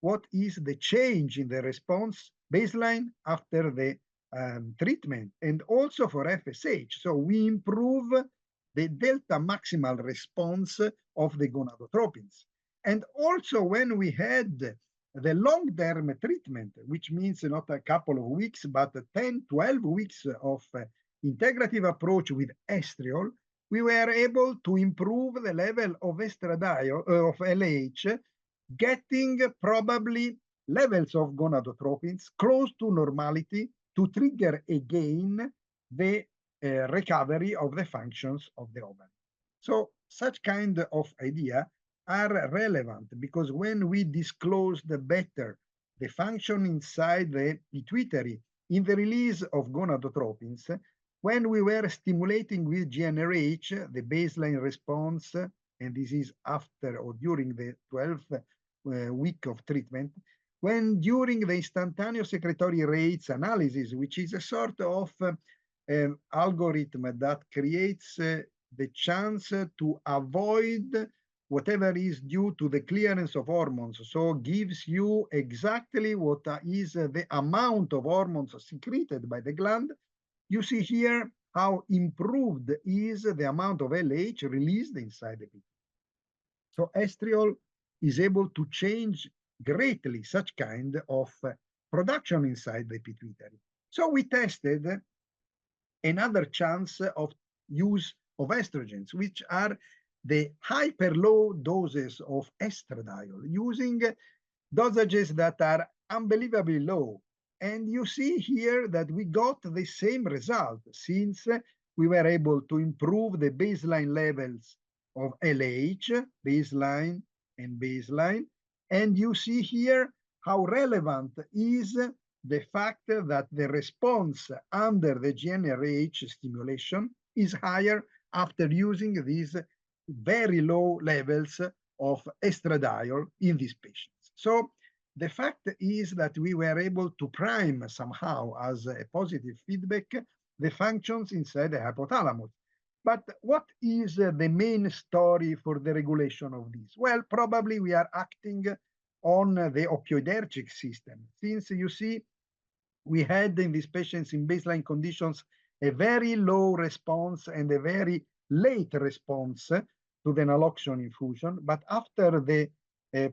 what is the change in the response baseline after the treatment, and also for FSH. So we improve the delta maximal response of the gonadotropins. And also when we had the long-term treatment, which means not a couple of weeks, but 10, 12 weeks of integrative approach with estriol, we were able to improve the level of estradiol, of LH, getting probably levels of gonadotropins close to normality to trigger again the recovery of the functions of the ovary. So such kind of idea are relevant because when we disclose better the function inside the pituitary in the release of gonadotropins, when we were stimulating with GnRH, the baseline response, and this is after or during the 12th week of treatment, when during the instantaneous secretory rates analysis, which is a sort of algorithm that creates the chance to avoid whatever is due to the clearance of hormones, so gives you exactly what is the amount of hormones secreted by the gland. You see here how improved is the amount of LH released inside the pituitary. So estriol is able to change greatly such kind of production inside the pituitary. So we tested another chance of use of estrogens, which are the hyper low doses of estradiol, using dosages that are unbelievably low. And you see here that we got the same result, since we were able to improve the baseline levels of LH, baseline and baseline. And you see here how relevant is the fact that the response under the GnRH stimulation is higher after using these very low levels of estradiol in these patients. So the fact is that we were able to prime somehow as a positive feedback the functions inside the hypothalamus. But what is the main story for the regulation of this? Well, probably we are acting on the opioidergic system, since you see we had in these patients in baseline conditions a very low response and a very late response to the naloxone infusion. But after the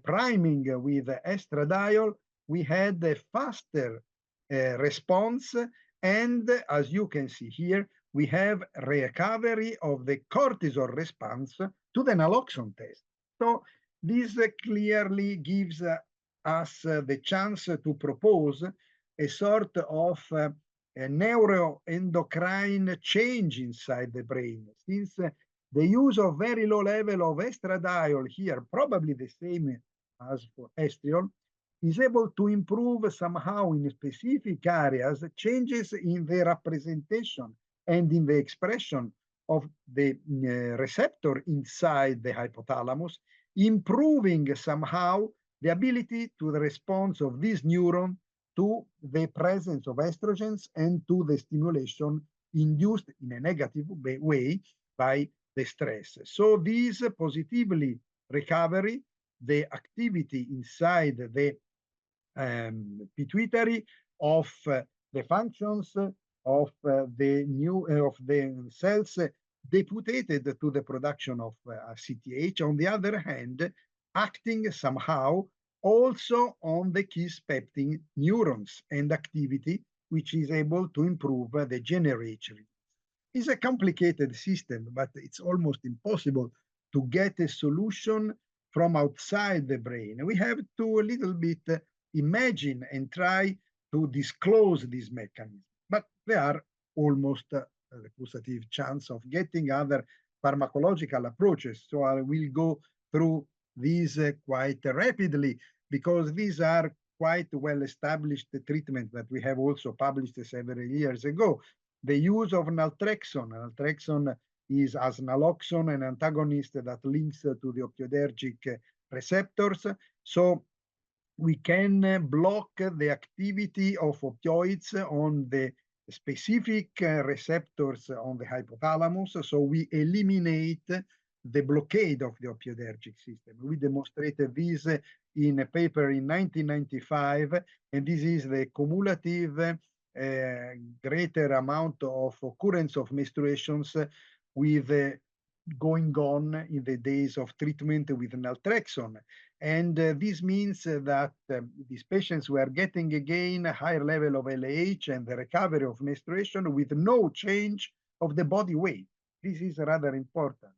priming with estradiol, we had a faster response. And as you can see here, we have recovery of the cortisol response to the naloxone test. So this clearly gives us the chance to propose a sort of a neuroendocrine change inside the brain, since the use of very low level of estradiol here, probably the same as for estriol, is able to improve somehow in specific areas changes in the representation and in the expression of the receptor inside the hypothalamus, improving somehow the ability to the response of this neuron to the presence of estrogens and to the stimulation induced in a negative way by the stress. So this positively recovery the activity inside the pituitary of the functions of the cells deputed to the production of CTH. On the other hand, acting somehow also on the kisspeptin neurons and activity, which is able to improve the GnRH release. It's a complicated system, but it's almost impossible to get a solution from outside the brain. We have to a little bit imagine and try to disclose this mechanism, but there are almost a positive chance of getting other pharmacological approaches. So I will go through these quite rapidly, because these are quite well-established treatments that we have also published several years ago. The use of naltrexone. Naltrexone is, as naloxone, an antagonist that links to the opioidergic receptors. So we can block the activity of opioids on the specific receptors on the hypothalamus. So we eliminate the blockade of the opioidergic system. We demonstrated this in a paper in 1995, and this is the cumulative greater amount of occurrence of menstruations with going on in the days of treatment with naltrexone. And this means that these patients were getting again a higher level of LH and the recovery of menstruation with no change of the body weight. This is rather important.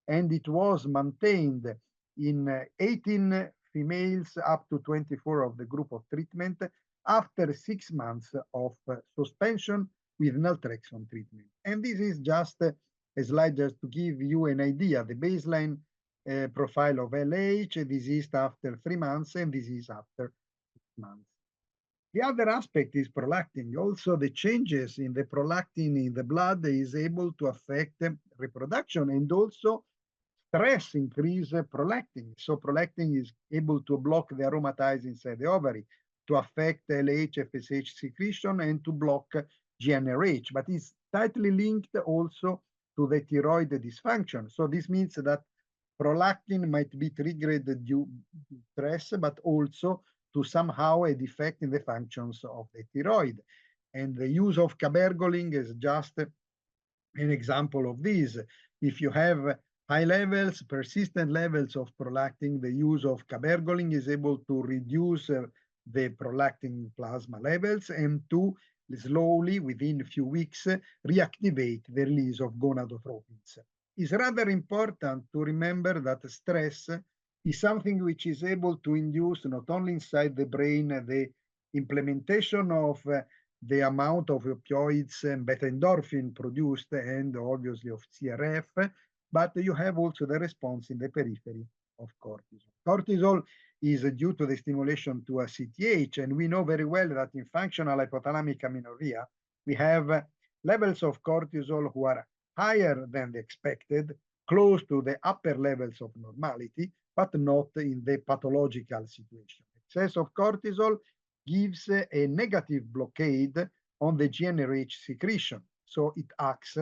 And it was maintained in 18 females up to 24 of the group of treatment after 6 months of suspension with naltrexone treatment. And this is just a slide just to give you an idea. The baseline profile of LH, this is after 3 months, and this is after 6 months. The other aspect is prolactin. Also, the changes in the prolactin in the blood is able to affect reproduction, and also stress increase prolactin. So prolactin is able to block the aromatase inside the ovary, to affect LH, FSH secretion, and to block GnRH, but it's tightly linked also to the thyroid dysfunction. So this means that prolactin might be triggered due to stress, but also to somehow a defect in the functions of the thyroid. And the use of cabergoline is just an example of this. If you have high levels, persistent levels of prolactin, the use of cabergoline is able to reduce the prolactin plasma levels and to slowly, within a few weeks, reactivate the release of gonadotropins. It's rather important to remember that stress is something which is able to induce not only inside the brain the implementation of the amount of opioids and beta endorphin produced, and obviously of CRF, but you have also the response in the periphery of cortisol. Cortisol is due to the stimulation to a CTH, and we know very well that in functional hypothalamic amenorrhea, we have levels of cortisol who are higher than the expected, close to the upper levels of normality, but not in the pathological situation. Excess of cortisol gives a negative blockade on the GnRH secretion, so it acts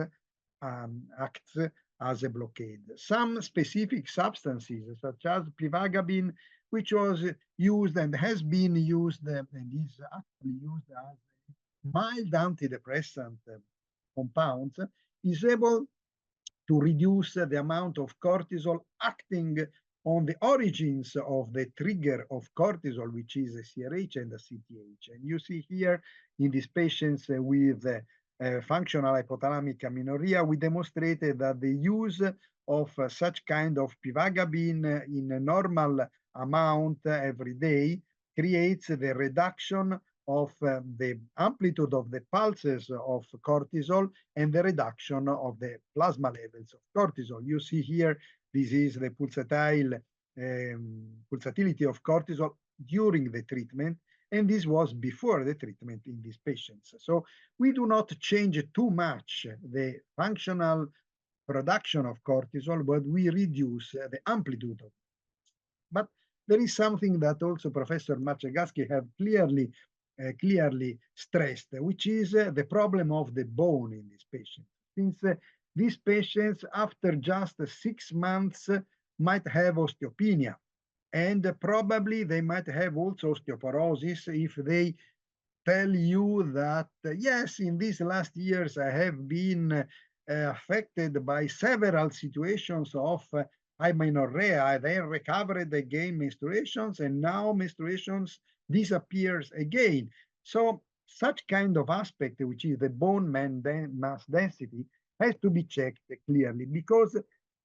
as a blockade. Some specific substances, such as pivagabine, which was used and has been used and is actually used as a mild antidepressant compound, is able to reduce the amount of cortisol acting on the origins of the trigger of cortisol, which is a CRH and a CTH. And you see here in these patients with functional hypothalamic amenorrhea, we demonstrated that the use of such kind of pivagabine in a normal amount every day creates the reduction of the amplitude of the pulses of cortisol and the reduction of the plasma levels of cortisol. You see here, this is the pulsatility of cortisol during the treatment, and this was before the treatment in these patients. So we do not change too much the functional production of cortisol, but we reduce the amplitude of it. But there is something that also Professor Maciejewski have clearly stressed, which is the problem of the bone in these patients. Since these patients, after just 6 months, might have osteopenia, and probably they might have also osteoporosis if they tell you that, yes, in these last years, I have been affected by several situations of amenorrhea. I then recovered again menstruations, and now menstruations disappears again. So such kind of aspect, which is the bone mass density, has to be checked clearly, because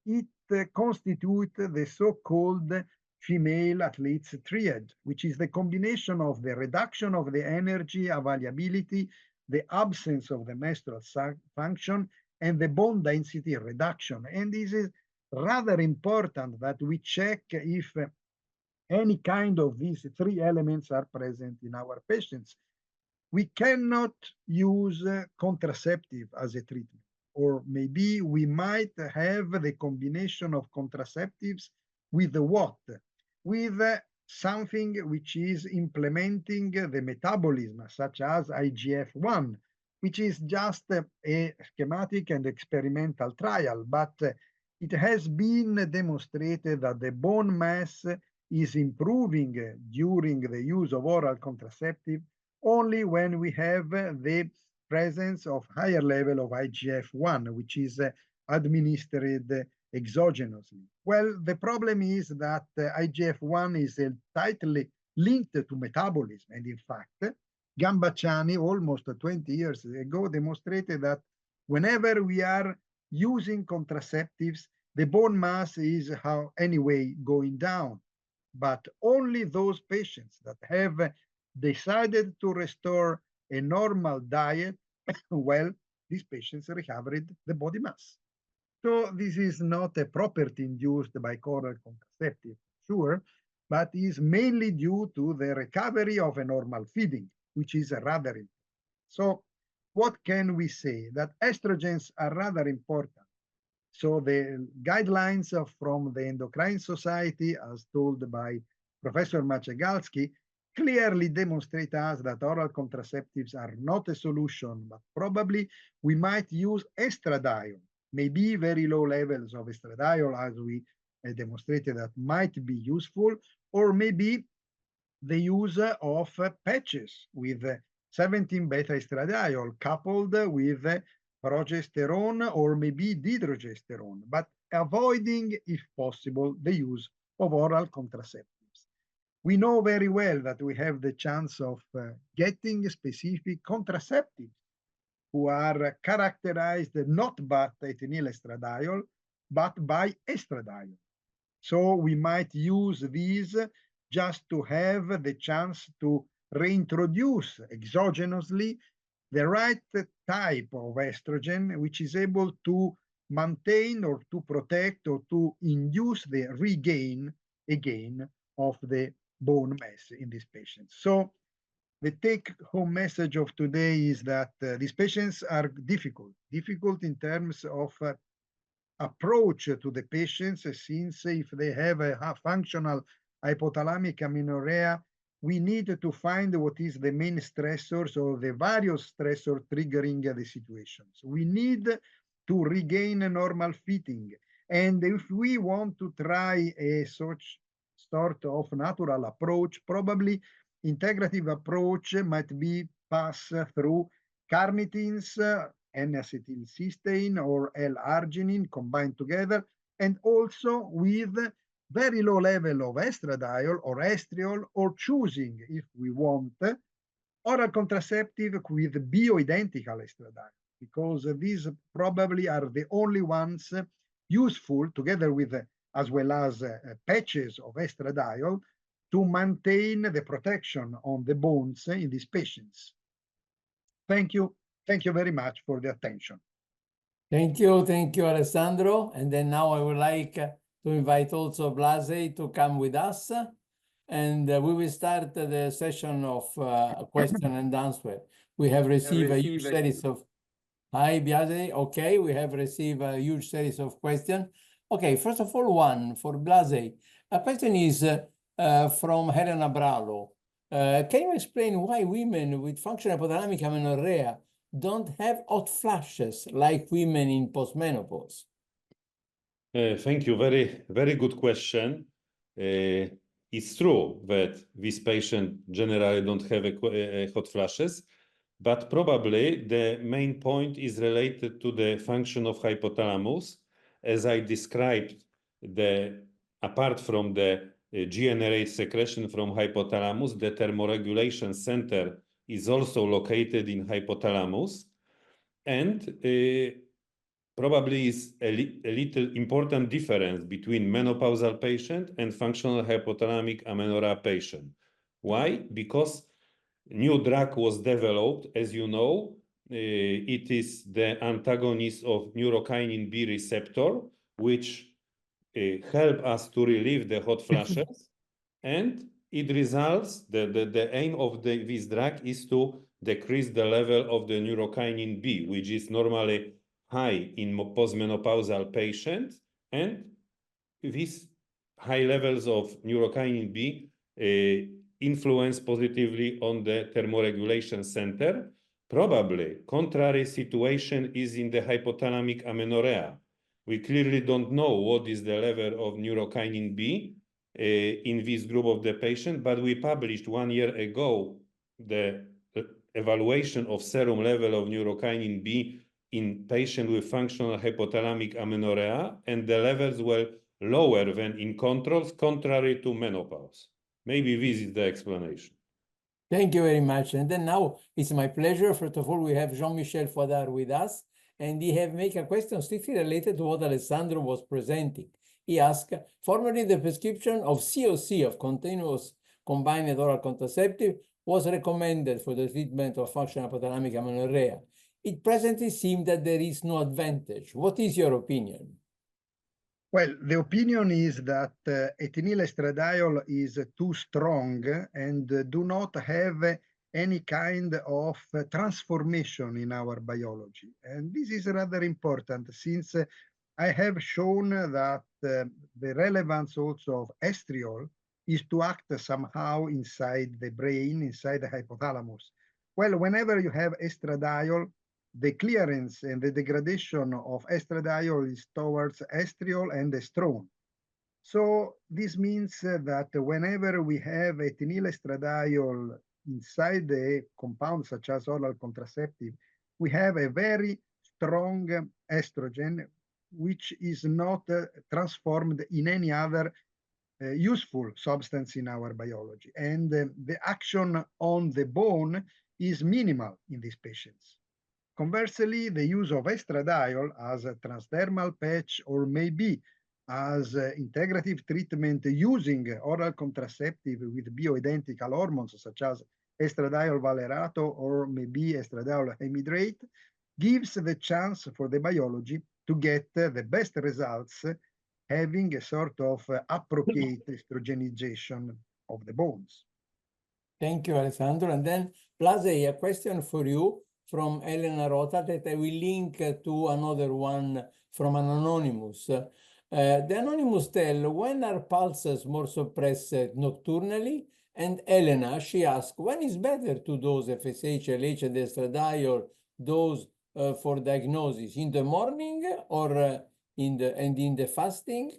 it constitutes the so-called female athletes triad, which is the combination of the reduction of the energy availability, the absence of the menstrual function, and the bone density reduction. And this is rather important that we check if any kind of these three elements are present in our patients. We cannot use contraceptive as a treatment, or maybe we might have the combination of contraceptives with what? With something which is implementing the metabolism, such as IGF-1, which is just a schematic and experimental trial, but it has been demonstrated that the bone mass is improving during the use of oral contraceptive only when we have the presence of higher level of IGF-1, which is administered exogenously. Well, the problem is that IGF-1 is tightly linked to metabolism. And in fact, Gambacciani, almost 20 years ago, demonstrated that whenever we are using contraceptives, the bone mass is anyway going down. But only those patients that have decided to restore a normal diet, well, these patients recovered the body mass. So this is not a property induced by oral contraceptive, sure, but is mainly due to the recovery of a normal feeding, which is rather important. So what can we say? That estrogens are rather important. So the guidelines from the Endocrine Society, as told by Professor Macegalski, clearly demonstrate us that oral contraceptives are not a solution, but probably we might use estradiol, maybe very low levels of estradiol, as we demonstrated, that might be useful, or maybe the use of patches with 17-beta estradiol coupled with progesterone or maybe dydrogesterone, but avoiding, if possible, the use of oral contraceptives. We know very well that we have the chance of getting specific contraceptives who are characterized not by ethinyl estradiol, but by estradiol. So we might use these just to have the chance to reintroduce exogenously the right type of estrogen, which is able to maintain or to protect or to induce the regain again of the bone mass in these patients. So the take-home message of today is that these patients are difficult in terms of approach to the patients, since if they have a functional hypothalamic amenorrhea, we need to find what is the main stressors or the various stressors triggering the situations. We need to regain a normal fitting. And if we want to try a such sort of natural approach, probably integrative approach might be passed through carnitines, N-acetylcysteine or L-arginine combined together, and also with very low level of estradiol or estriol, or choosing, if we want, oral contraceptive with bioidentical estradiol, because these probably are the only ones useful, together with as well as patches of estradiol, to maintain the protection on the bones in these patients. Thank you. Thank you very much for the attention. Thank you, Alessandro. And then now I would like to invite also Blase to come with us. And we will start the session of question and answer. We have received a huge series of... Hi, Blase. Okay, we have received a huge series of questions. Okay, first of all, one for Blase. A question is from Helena Bralo. Can you explain why women with functional hypothalamic amenorrhea don't have hot flashes like women in postmenopause? Thank you. Very good question. it's true that this patient generally don't have hot flashes, but probably the main point is related to the function of hypothalamus. As I described, apart from the GnRH secretion from hypothalamus, the thermoregulation center is also located in hypothalamus, and probably is a little important difference between menopausal patient and functional hypothalamic amenorrhea patient. Why? Because new drug was developed, as you know, it is the antagonist of neurokinin B receptor, which help us to relieve the hot flashes, and it results, the aim of this drug is to decrease the level of the neurokinin B, which is normally high in postmenopausal patients, and these high levels of neurokinin B influence positively on the thermoregulation center. Probably contrary situation is in the hypothalamic amenorrhea. We clearly don't know what is the level of neurokinin B in this group of the patient, but we published 1 year ago the evaluation of serum level of neurokinin B in patients with functional hypothalamic amenorrhea, and the levels were lower than in controls, contrary to menopause. Maybe this is the explanation. Thank you very much. And then now it's my pleasure. First of all, we have Jean-Michel Fodard with us, and he have make a question strictly related to what Alessandro was presenting. He asked, formerly the prescription of COC, of continuous combined oral contraceptive, was recommended for the treatment of functional hypothalamic amenorrhea. It presently seems that there is no advantage. What is your opinion? Well, the opinion is that ethinyl estradiol is too strong and do not have any kind of transformation in our biology. And this is rather important, since I have shown that the relevance also of estriol is to act somehow inside the brain, inside the hypothalamus. Well, whenever you have estradiol, the clearance and the degradation of estradiol is towards estriol and estrone. So this means that whenever we have ethinyl estradiol inside the compound, such as oral contraceptive, we have a very strong estrogen, which is not transformed in any other useful substance in our biology. And the action on the bone is minimal in these patients. Conversely, the use of estradiol as a transdermal patch or maybe as integrative treatment using oral contraceptive with bioidentical hormones such as estradiol valerato or maybe estradiol hemidrate gives the chance for the biology to get the best results, having a sort of appropriate estrogenization of the bones. Thank you, Alessandro. And then, Blase, a question for you from Elena Rota that I will link to another one from an anonymous. The anonymous tell, when are pulses more suppressed nocturnally? And Elena, she asked, when is better to dose FSH, LH, and estradiol dose for diagnosis, in the morning or in the fasting?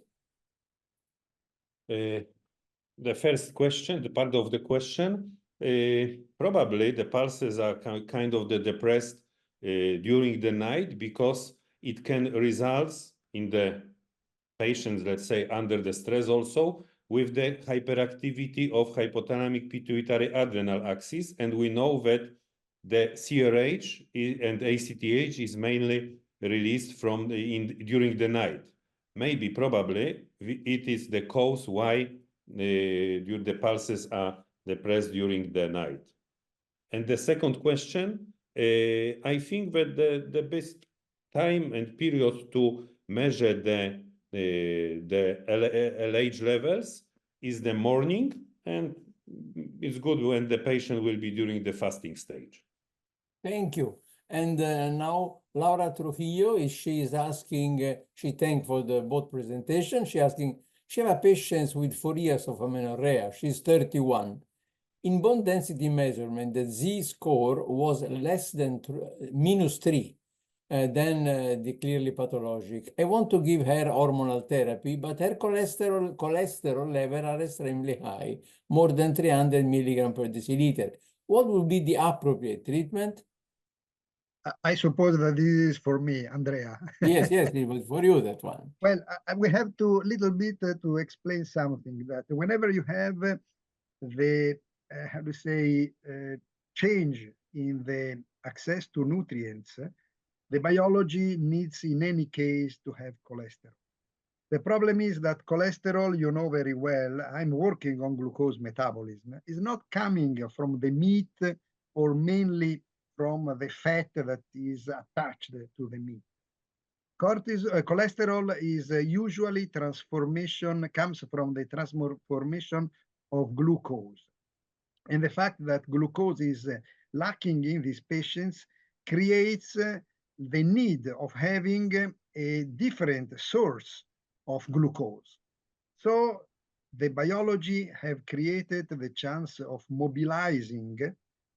The first question, the part of the question, probably the pulses are kind of the depressed during the night, because it can result in the patients, let's say, under the stress also, with the hyperactivity of hypothalamic pituitary adrenal axis. And we know that the CRH and ACTH is mainly released from during the night. Maybe, probably, it is the cause why the pulses are depressed during the night. And the second question, I think that the best time and period to measure the LH levels is the morning, and it's good when the patient will be during the fasting stage. Thank you. And now Laura Trujillo, she is asking, she thanked for the both presentation. She asking, she have a patient with 4 years of amenorrhea. She's 31. In bone density measurement, the Z-score was less than -3. then the clearly pathologic. I want to give her hormonal therapy, but her cholesterol level are extremely high, more than 300 milligrams per deciliter. What would be the appropriate treatment? I suppose that this is for me, Andrea. Yes, it was for you, that one. Well, we have to little bit to explain something, that whenever you have the how to say change in the access to nutrients, the biology needs in any case to have cholesterol. The problem is that cholesterol, you know very well, I'm working on glucose metabolism, is not coming from the meat or mainly from the fat that is attached to the meat. Cholesterol is usually comes from the transformation of glucose. And the fact that glucose is lacking in these patients creates the need of having a different source of glucose. So the biology have created the chance of mobilizing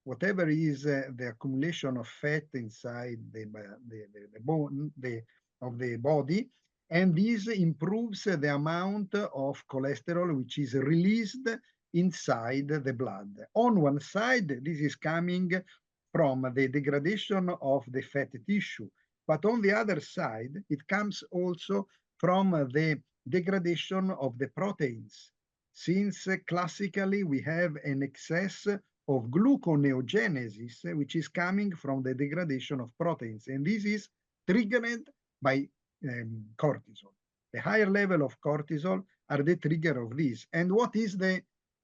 whatever is the accumulation of fat inside the bone of the body, and this improves the amount of cholesterol which is released inside the blood. On one side, this is coming from the degradation of the fat tissue, but on the other side, it comes also from the degradation of the proteins, since classically we have an excess of gluconeogenesis, which is coming from the degradation of proteins, and this is triggered by cortisol. The higher level of cortisol are the trigger of this. And what is the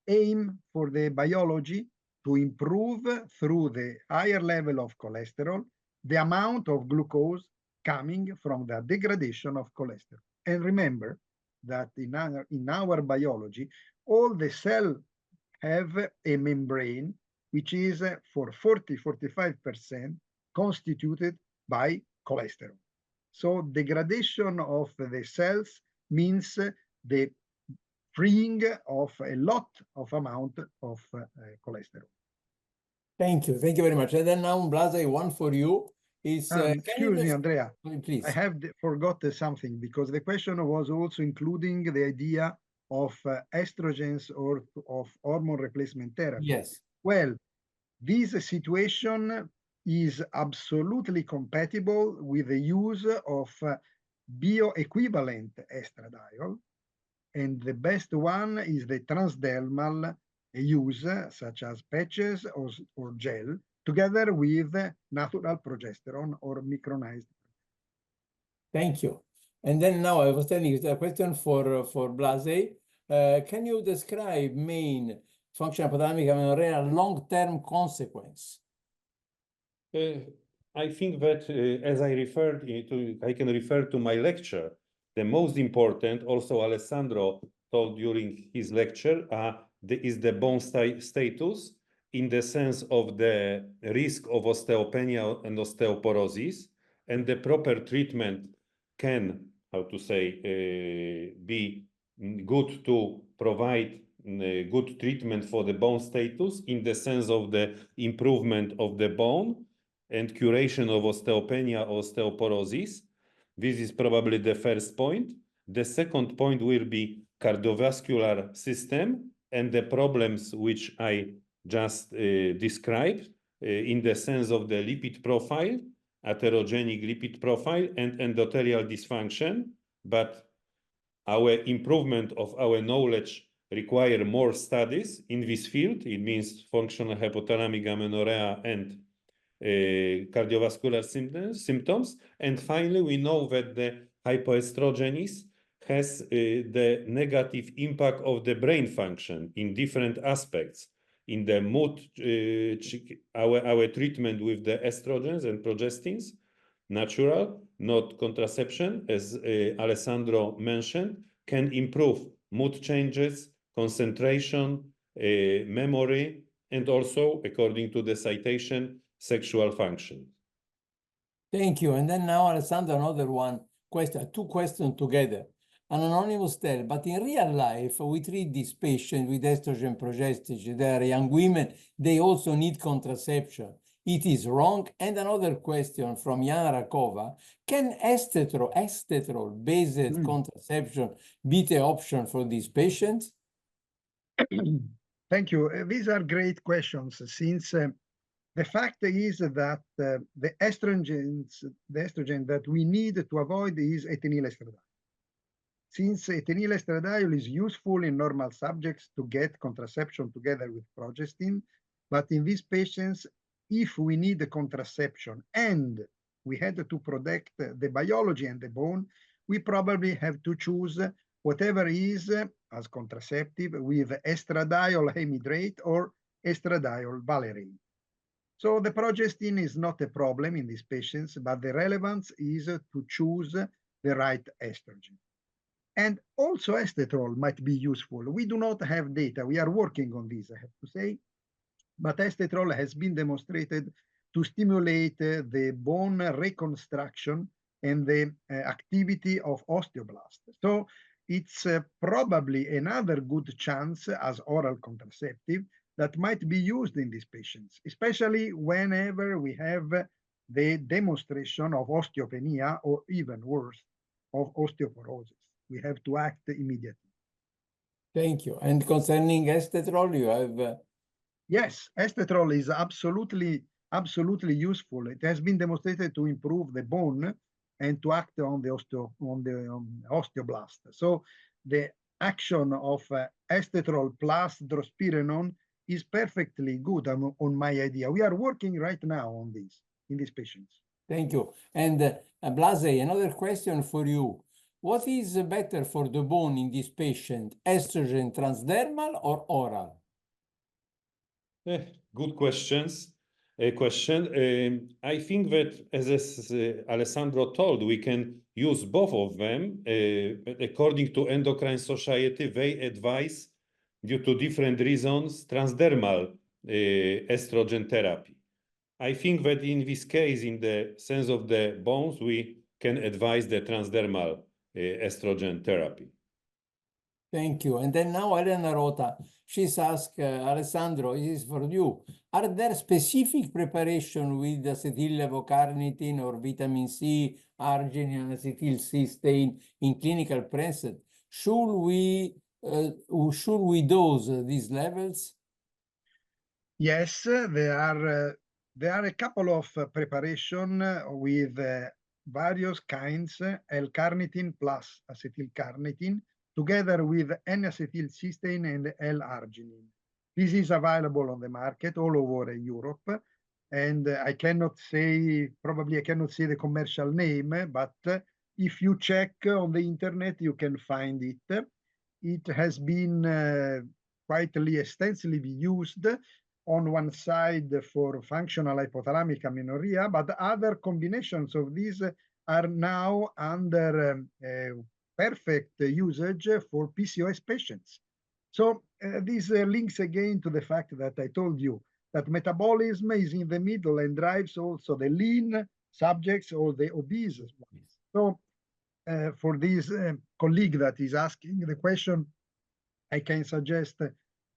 aim for the biology? To improve through the higher level of cholesterol, the amount of glucose coming from the degradation of cholesterol. And remember that in our biology, all the cells have a membrane, which is for 40–45% constituted by cholesterol. So degradation of the cells means the freeing of a lot of amount of cholesterol. Thank you very much. And then now, Blase, one for you is. Excuse me, Andrea. Please. I have forgotten something, because the question was also including the idea of estrogens or of hormone replacement therapy. Yes. Well, this situation is absolutely compatible with the use of bioequivalent estradiol, and the best one is the transdermal use, such as patches or gel, together with natural progesterone or micronized. Thank you. And then now I was telling you a question for Blase. Can you describe main functional hypothalamic amenorrhea long-term consequence? I think that as I can refer to my lecture. The most important, also Alessandro told during his lecture, is the bone status, in the sense of the risk of osteopenia and osteoporosis, and the proper treatment can, be good to provide good treatment for the bone status, in the sense of the improvement of the bone and curation of osteopenia, osteoporosis. This is probably the first point. The second point will be cardiovascular system and the problems which I just described, in the sense of the lipid profile, atherogenic lipid profile, and endothelial dysfunction. But our improvement of our knowledge require more studies in this field. It means functional hypothalamic amenorrhea and cardiovascular symptoms. And finally, we know that the hypoestrogenism has the negative impact of the brain function in different aspects. In the mood, our treatment with the estrogens and progestins, natural, not contraception, as Alessandro mentioned, can improve mood changes, concentration, memory, and also, according to the citation, sexual function. Thank you. And then now, Alessandro, another two questions together. An anonymous tell, but in real life, we treat these patients with estrogen progestin. They are young women. They also need contraception. it is wrong? And another question from Yana Rakova, can estetrol-based contraception be the option for these patients? Thank you. These are great questions, since the fact is that the estrogen that we need to avoid is ethinyl estradiol. Since ethinyl estradiol is useful in normal subjects to get contraception together with progestin, but in these patients, if we need the contraception and we had to protect the biology and the bone, we probably have to choose whatever is as contraceptive with estradiol anhydrate or estradiol valerian. So the progestin is not a problem in these patients, but the relevance is to choose the right estrogen. And also estetrol might be useful. We do not have data. We are working on this, I have to say. But estetrol has been demonstrated to stimulate the bone reconstruction and the activity of osteoblasts. So it's probably another good chance as oral contraceptive that might be used in these patients, especially whenever we have the demonstration of osteopenia or even worse, of osteoporosis. We have to act immediately. Thank you. And concerning estetrol, you have... Yes, estetrol is absolutely useful. It has been demonstrated to improve the bone and to act on the osteoblast. So the action of estetrol plus drospirenone is perfectly good on my idea. We are working right now on this in these patients. Thank you. And Blase, another question for you. What is better for the bone in this patient, estrogen transdermal or oral? Good questions. I think that, as Alessandro told, we can use both of them. According to Endocrine Society, they advise, due to different reasons, transdermal estrogen therapy. I think that in this case, in the sense of the bones, we can advise the transdermal estrogen therapy. Thank you. And then now Elena Rota, she's asked, Alessandro, this is for you. Are there specific preparation with acetyl levocarnitin or vitamin C, arginine, acetylcysteine in clinical practice? Should we dose these levels? Yes, there are a couple of preparation with various kinds, L-carnitin plus acetylcarnitin, together with N-acetylcysteine and L-arginine. This is available on the market all over Europe, and I cannot say the commercial name, but if you check on the internet, you can find it. It has been quite extensively used on one side for functional hypothalamic amenorrhea, but other combinations of these are now under perfect usage for PCOS patients. So this links again to the fact that I told you that metabolism is in the middle and drives also the lean subjects or the obese ones. So for this colleague that is asking the question, I can suggest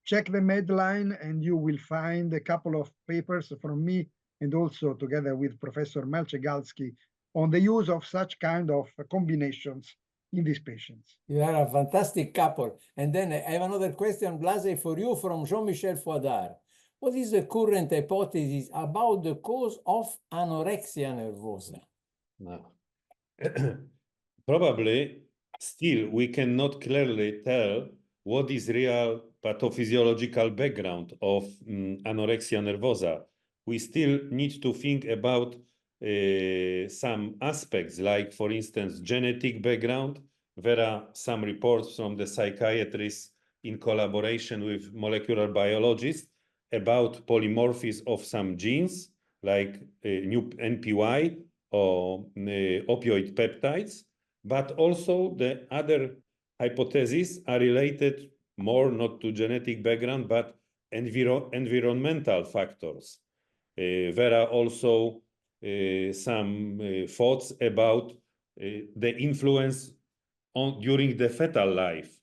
check the Medline and you will find a couple of papers from me and also together with Professor Malcegalski on the use of such kind of combinations in these patients. You are a fantastic couple. And then I have another question, Blase, for you from Jean-Michel Fouadard. What is the current hypothesis about the cause of anorexia nervosa? No. Probably, still, we cannot clearly tell what is real pathophysiological background of anorexia nervosa. We still need to think about some aspects, like, for instance, genetic background. There are some reports from the psychiatrists in collaboration with molecular biologists about polymorphism of some genes, like new NPY or opioid peptides, but also the other hypotheses are related more not to genetic background, but environmental factors. There are also some thoughts about the influence during the fetal life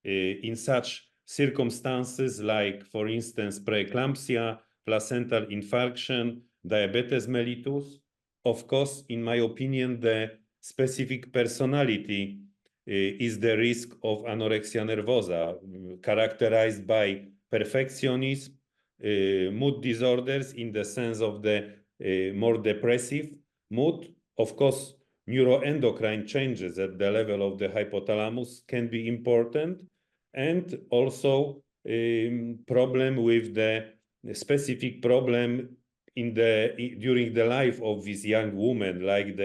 in such circumstances like, for instance, preeclampsia, placental infarction, diabetes mellitus. Of course, in my opinion, the specific personality is the risk of anorexia nervosa, characterized by perfectionism, mood disorders in the sense of the more depressive mood. Of course, neuroendocrine changes at the level of the hypothalamus can be important, and also problem with the specific problem during the life of this young woman, like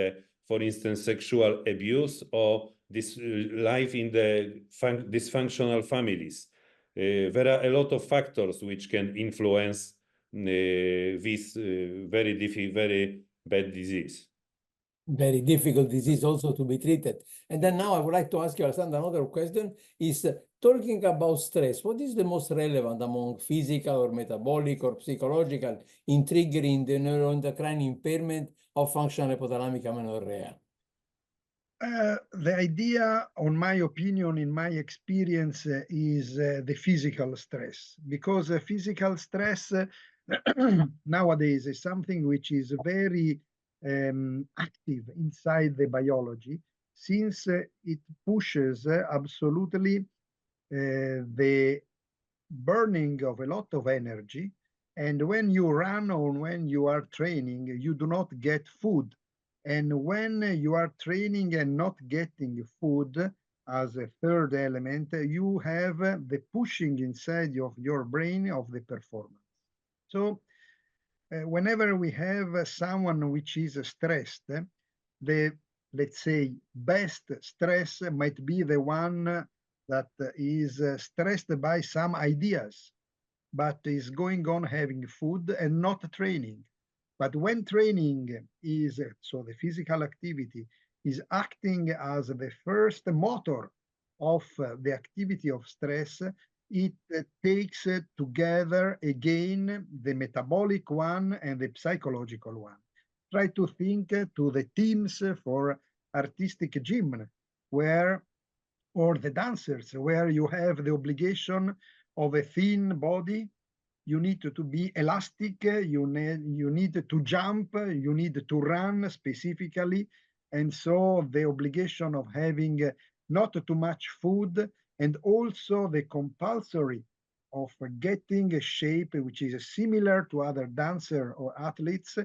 for instance, sexual abuse or this life in the dysfunctional families. There are a lot of factors which can influence this very bad disease. Very difficult disease also to be treated. And then now I would like to ask you, Alessandro, another question is talking about stress. What is the most relevant among physical or metabolic or psychological in triggering the neuroendocrine impairment of functional hypothalamic amenorrhea? The idea, on my opinion, in my experience, is the physical stress, because physical stress nowadays is something which is very active inside the biology, since it pushes absolutely the burning of a lot of energy. And when you run or when you are training, you do not get food. And when you are training and not getting food as a third element, you have the pushing inside of your brain of the performance. So whenever we have someone which is stressed, the, let's say, best stress might be the one that is stressed by some ideas, but is going on having food and not training. But when training is, so the physical activity is acting as the first motor of the activity of stress, it takes together again the metabolic one and the psychological one. Try to think to the teams for artistic gym, or the dancers, where you have the obligation of a thin body. You need to be elastic, you need to jump, you need to run specifically. And so the obligation of having not too much food, and also the compulsory of getting a shape which is similar to other dancer or athletes,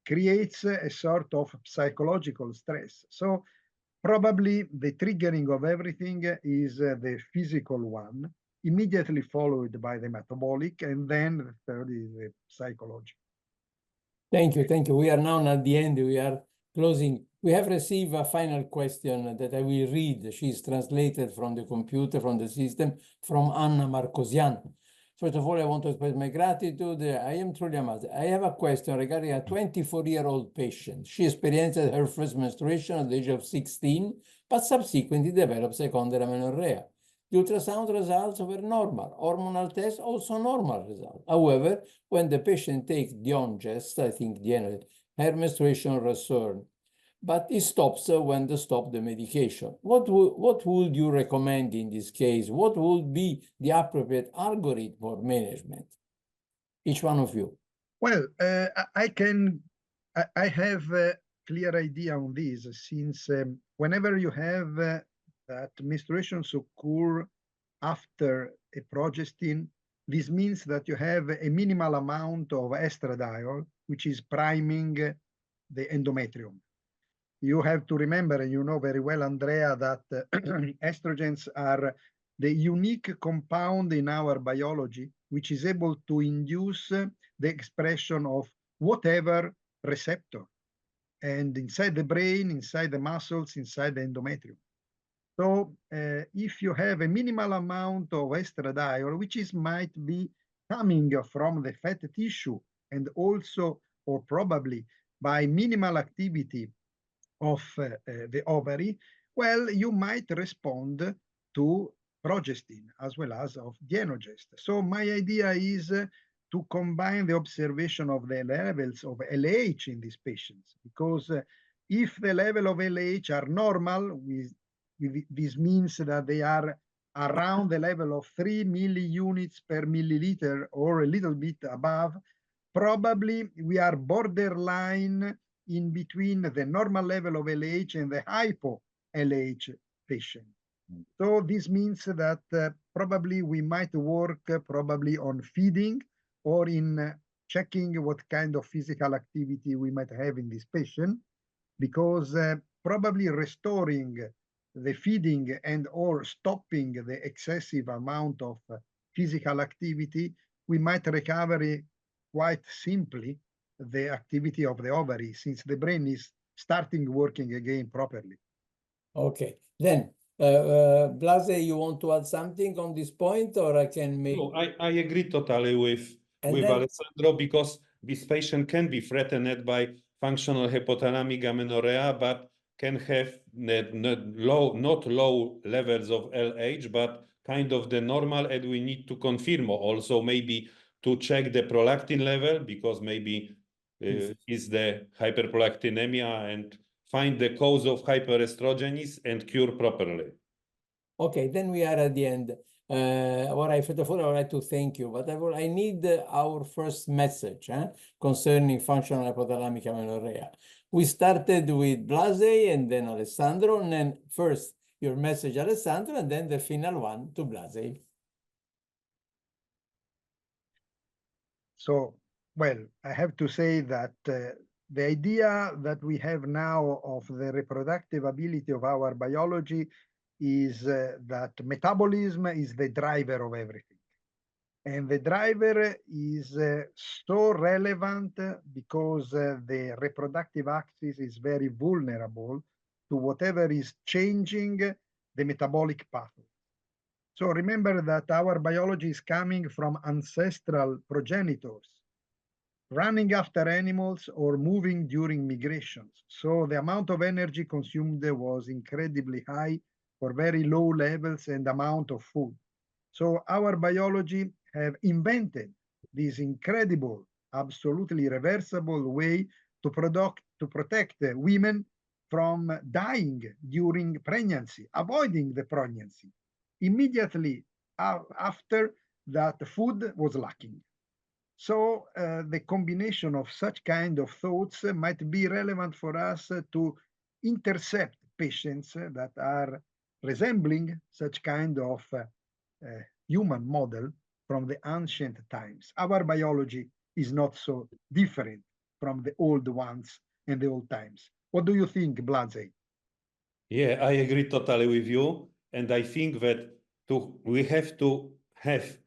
creates a sort of psychological stress. So probably the triggering of everything is the physical one, immediately followed by the metabolic, and then the third is the psychological. Thank you, thank you. We are now at the end, we are closing. We have received a final question that I will read. She's translated from the computer, from the system, from Anna Marcosian. First of all, I want to express my gratitude. I am truly amazed. I have a question regarding a 24-year-old patient. She experienced her first menstruation at the age of 16, but subsequently developed secondary amenorrhea. The ultrasound results were normal. Hormonal tests also normal results. However, when the patient takes Diongest, I think her menstruation returns, but it stops when they stop the medication. What would you recommend in this case? What would be the appropriate algorithm for management? Each one of you. Well, I have a clear idea on this, since whenever you have that menstruations occur after a progestin, this means that you have a minimal amount of estradiol, which is priming the endometrium. You have to remember, and you know very well, Andrea, that estrogens are the unique compound in our biology which is able to induce the expression of whatever receptor, and inside the brain, inside the muscles, inside the endometrium. So if you have a minimal amount of estradiol, which might be coming from the fat tissue, and also, or probably by minimal activity of the ovary, well, you might respond to progestin as well as of Dienogest. So my idea is to combine the observation of the levels of LH in these patients, because if the level of LH are normal, this means that they are around the level of 3 milliunits per milliliter or a little bit above, probably we are borderline in between the normal level of LH and the hypo LH patient. So this means that probably we might work probably on feeding or in checking what kind of physical activity we might have in this patient, because probably restoring the feeding and or stopping the excessive amount of physical activity, we might recover quite simply the activity of the ovary, since the brain is starting working again properly. Okay, then Blase, you want to add something on this point, or I can make? No, I agree totally with then, Alessandro, because this patient can be threatened by functional hypothalamic amenorrhea, but can have not low levels of LH, but kind of the normal, and we need to confirm also maybe to check the prolactin level, because maybe is the hyperprolactinemia, and find the cause of hyperestrogenis and cure properly. Okay, then we are at the end. First of all, I would like to thank you, but I need our first message concerning functional hypothalamic amenorrhea. We started with Blase and then Alessandro, and then first your message, Alessandro, and then the final one to Blase. So, well, I have to say that the idea that we have now of the reproductive ability of our biology is that metabolism is the driver of everything. And the driver is so relevant because the reproductive axis is very vulnerable to whatever is changing the metabolic pathway. So remember that our biology is coming from ancestral progenitors, running after animals or moving during migrations. So the amount of energy consumed was incredibly high for very low levels and amount of food. So our biology have invented this incredible, absolutely reversible way to protect women from dying during pregnancy, avoiding the pregnancy immediately after that food was lacking. So the combination of such kind of thoughts might be relevant for us to intercept patients that are resembling such kind of human model from the ancient times. Our biology is not so different from the old ones and the old times. What do you think, Blase? Yeah, I agree totally with you. And I think that we have to have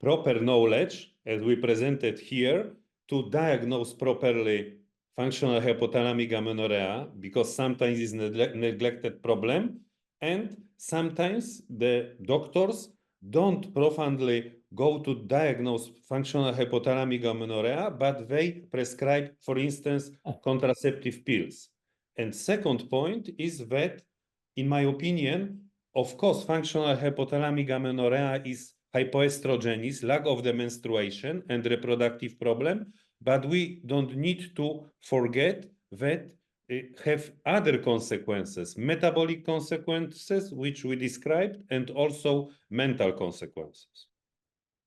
proper knowledge, as we presented here, to diagnose properly functional hypothalamic amenorrhea, because sometimes it's a neglected problem. And sometimes the doctors don't profoundly go to diagnose functional hypothalamic amenorrhea, but they prescribe, for instance, contraceptive pills. And second point is that, in my opinion, of course, functional hypothalamic amenorrhea is hypoestrogenis, lack of the menstruation and reproductive problem, but we don't need to forget that it have other consequences, metabolic consequences, which we described, and also mental consequences.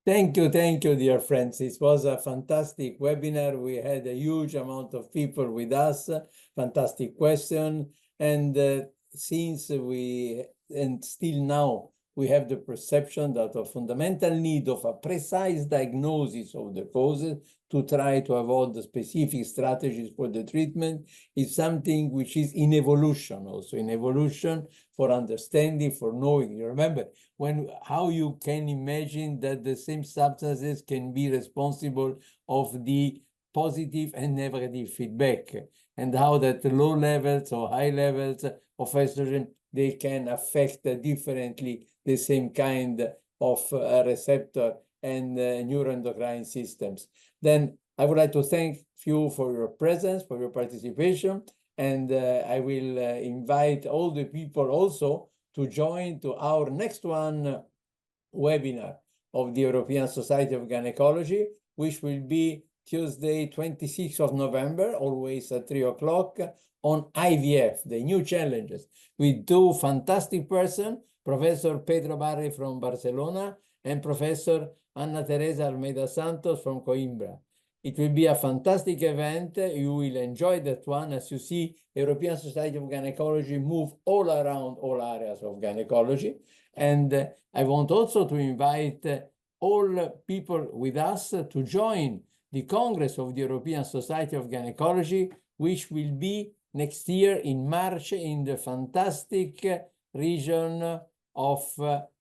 Thank you, dear friends. This was a fantastic webinar. We had a huge amount of people with us, fantastic question. And since still now, we have the perception that a fundamental need of a precise diagnosis of the causes to try to avoid the specific strategies for the treatment is something which is in evolution, also in evolution for understanding, for knowing. You remember how you can imagine that the same substances can be responsible of the positive and negative feedback, and how that low levels or high levels of estrogen, they can affect differently the same kind of receptor and neuroendocrine systems. Then I would like to thank you for your presence, for your participation, and I will invite all the people also to join to our next webinar of the European Society of Gynecology, which will be Tuesday, 26th of November, always at 3 o'clock, on IVF, the new challenges, with two fantastic persons, Professor Pedro Barri from Barcelona and Professor Anna Teresa Almeida Santos from Coimbra. It will be a fantastic event. You will enjoy that one. As you see, European Society of Gynecology move all around all areas of gynecology. And I want also to invite all people with us to join the Congress of the European Society of Gynecology, which will be next year in March in the fantastic region of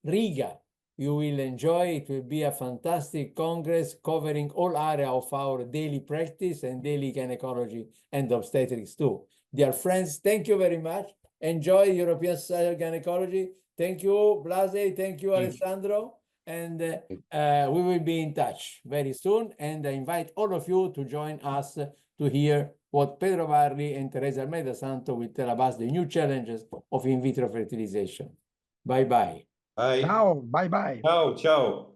Riga. You will enjoy. It will be a fantastic Congress covering all areas of our daily practice and daily gynecology and obstetrics too. Dear friends, thank you very much. Enjoy European Society of Gynecology. Thank you, Blase. Thank you, Alessandro. And we will be in touch very soon. And I invite all of you to join us to hear what Pedro Barri and Teresa Almeida Santos will tell about the new challenges of in vitro fertilization. Bye-bye. Bye. Ciao, bye bye. Ciao, ciao.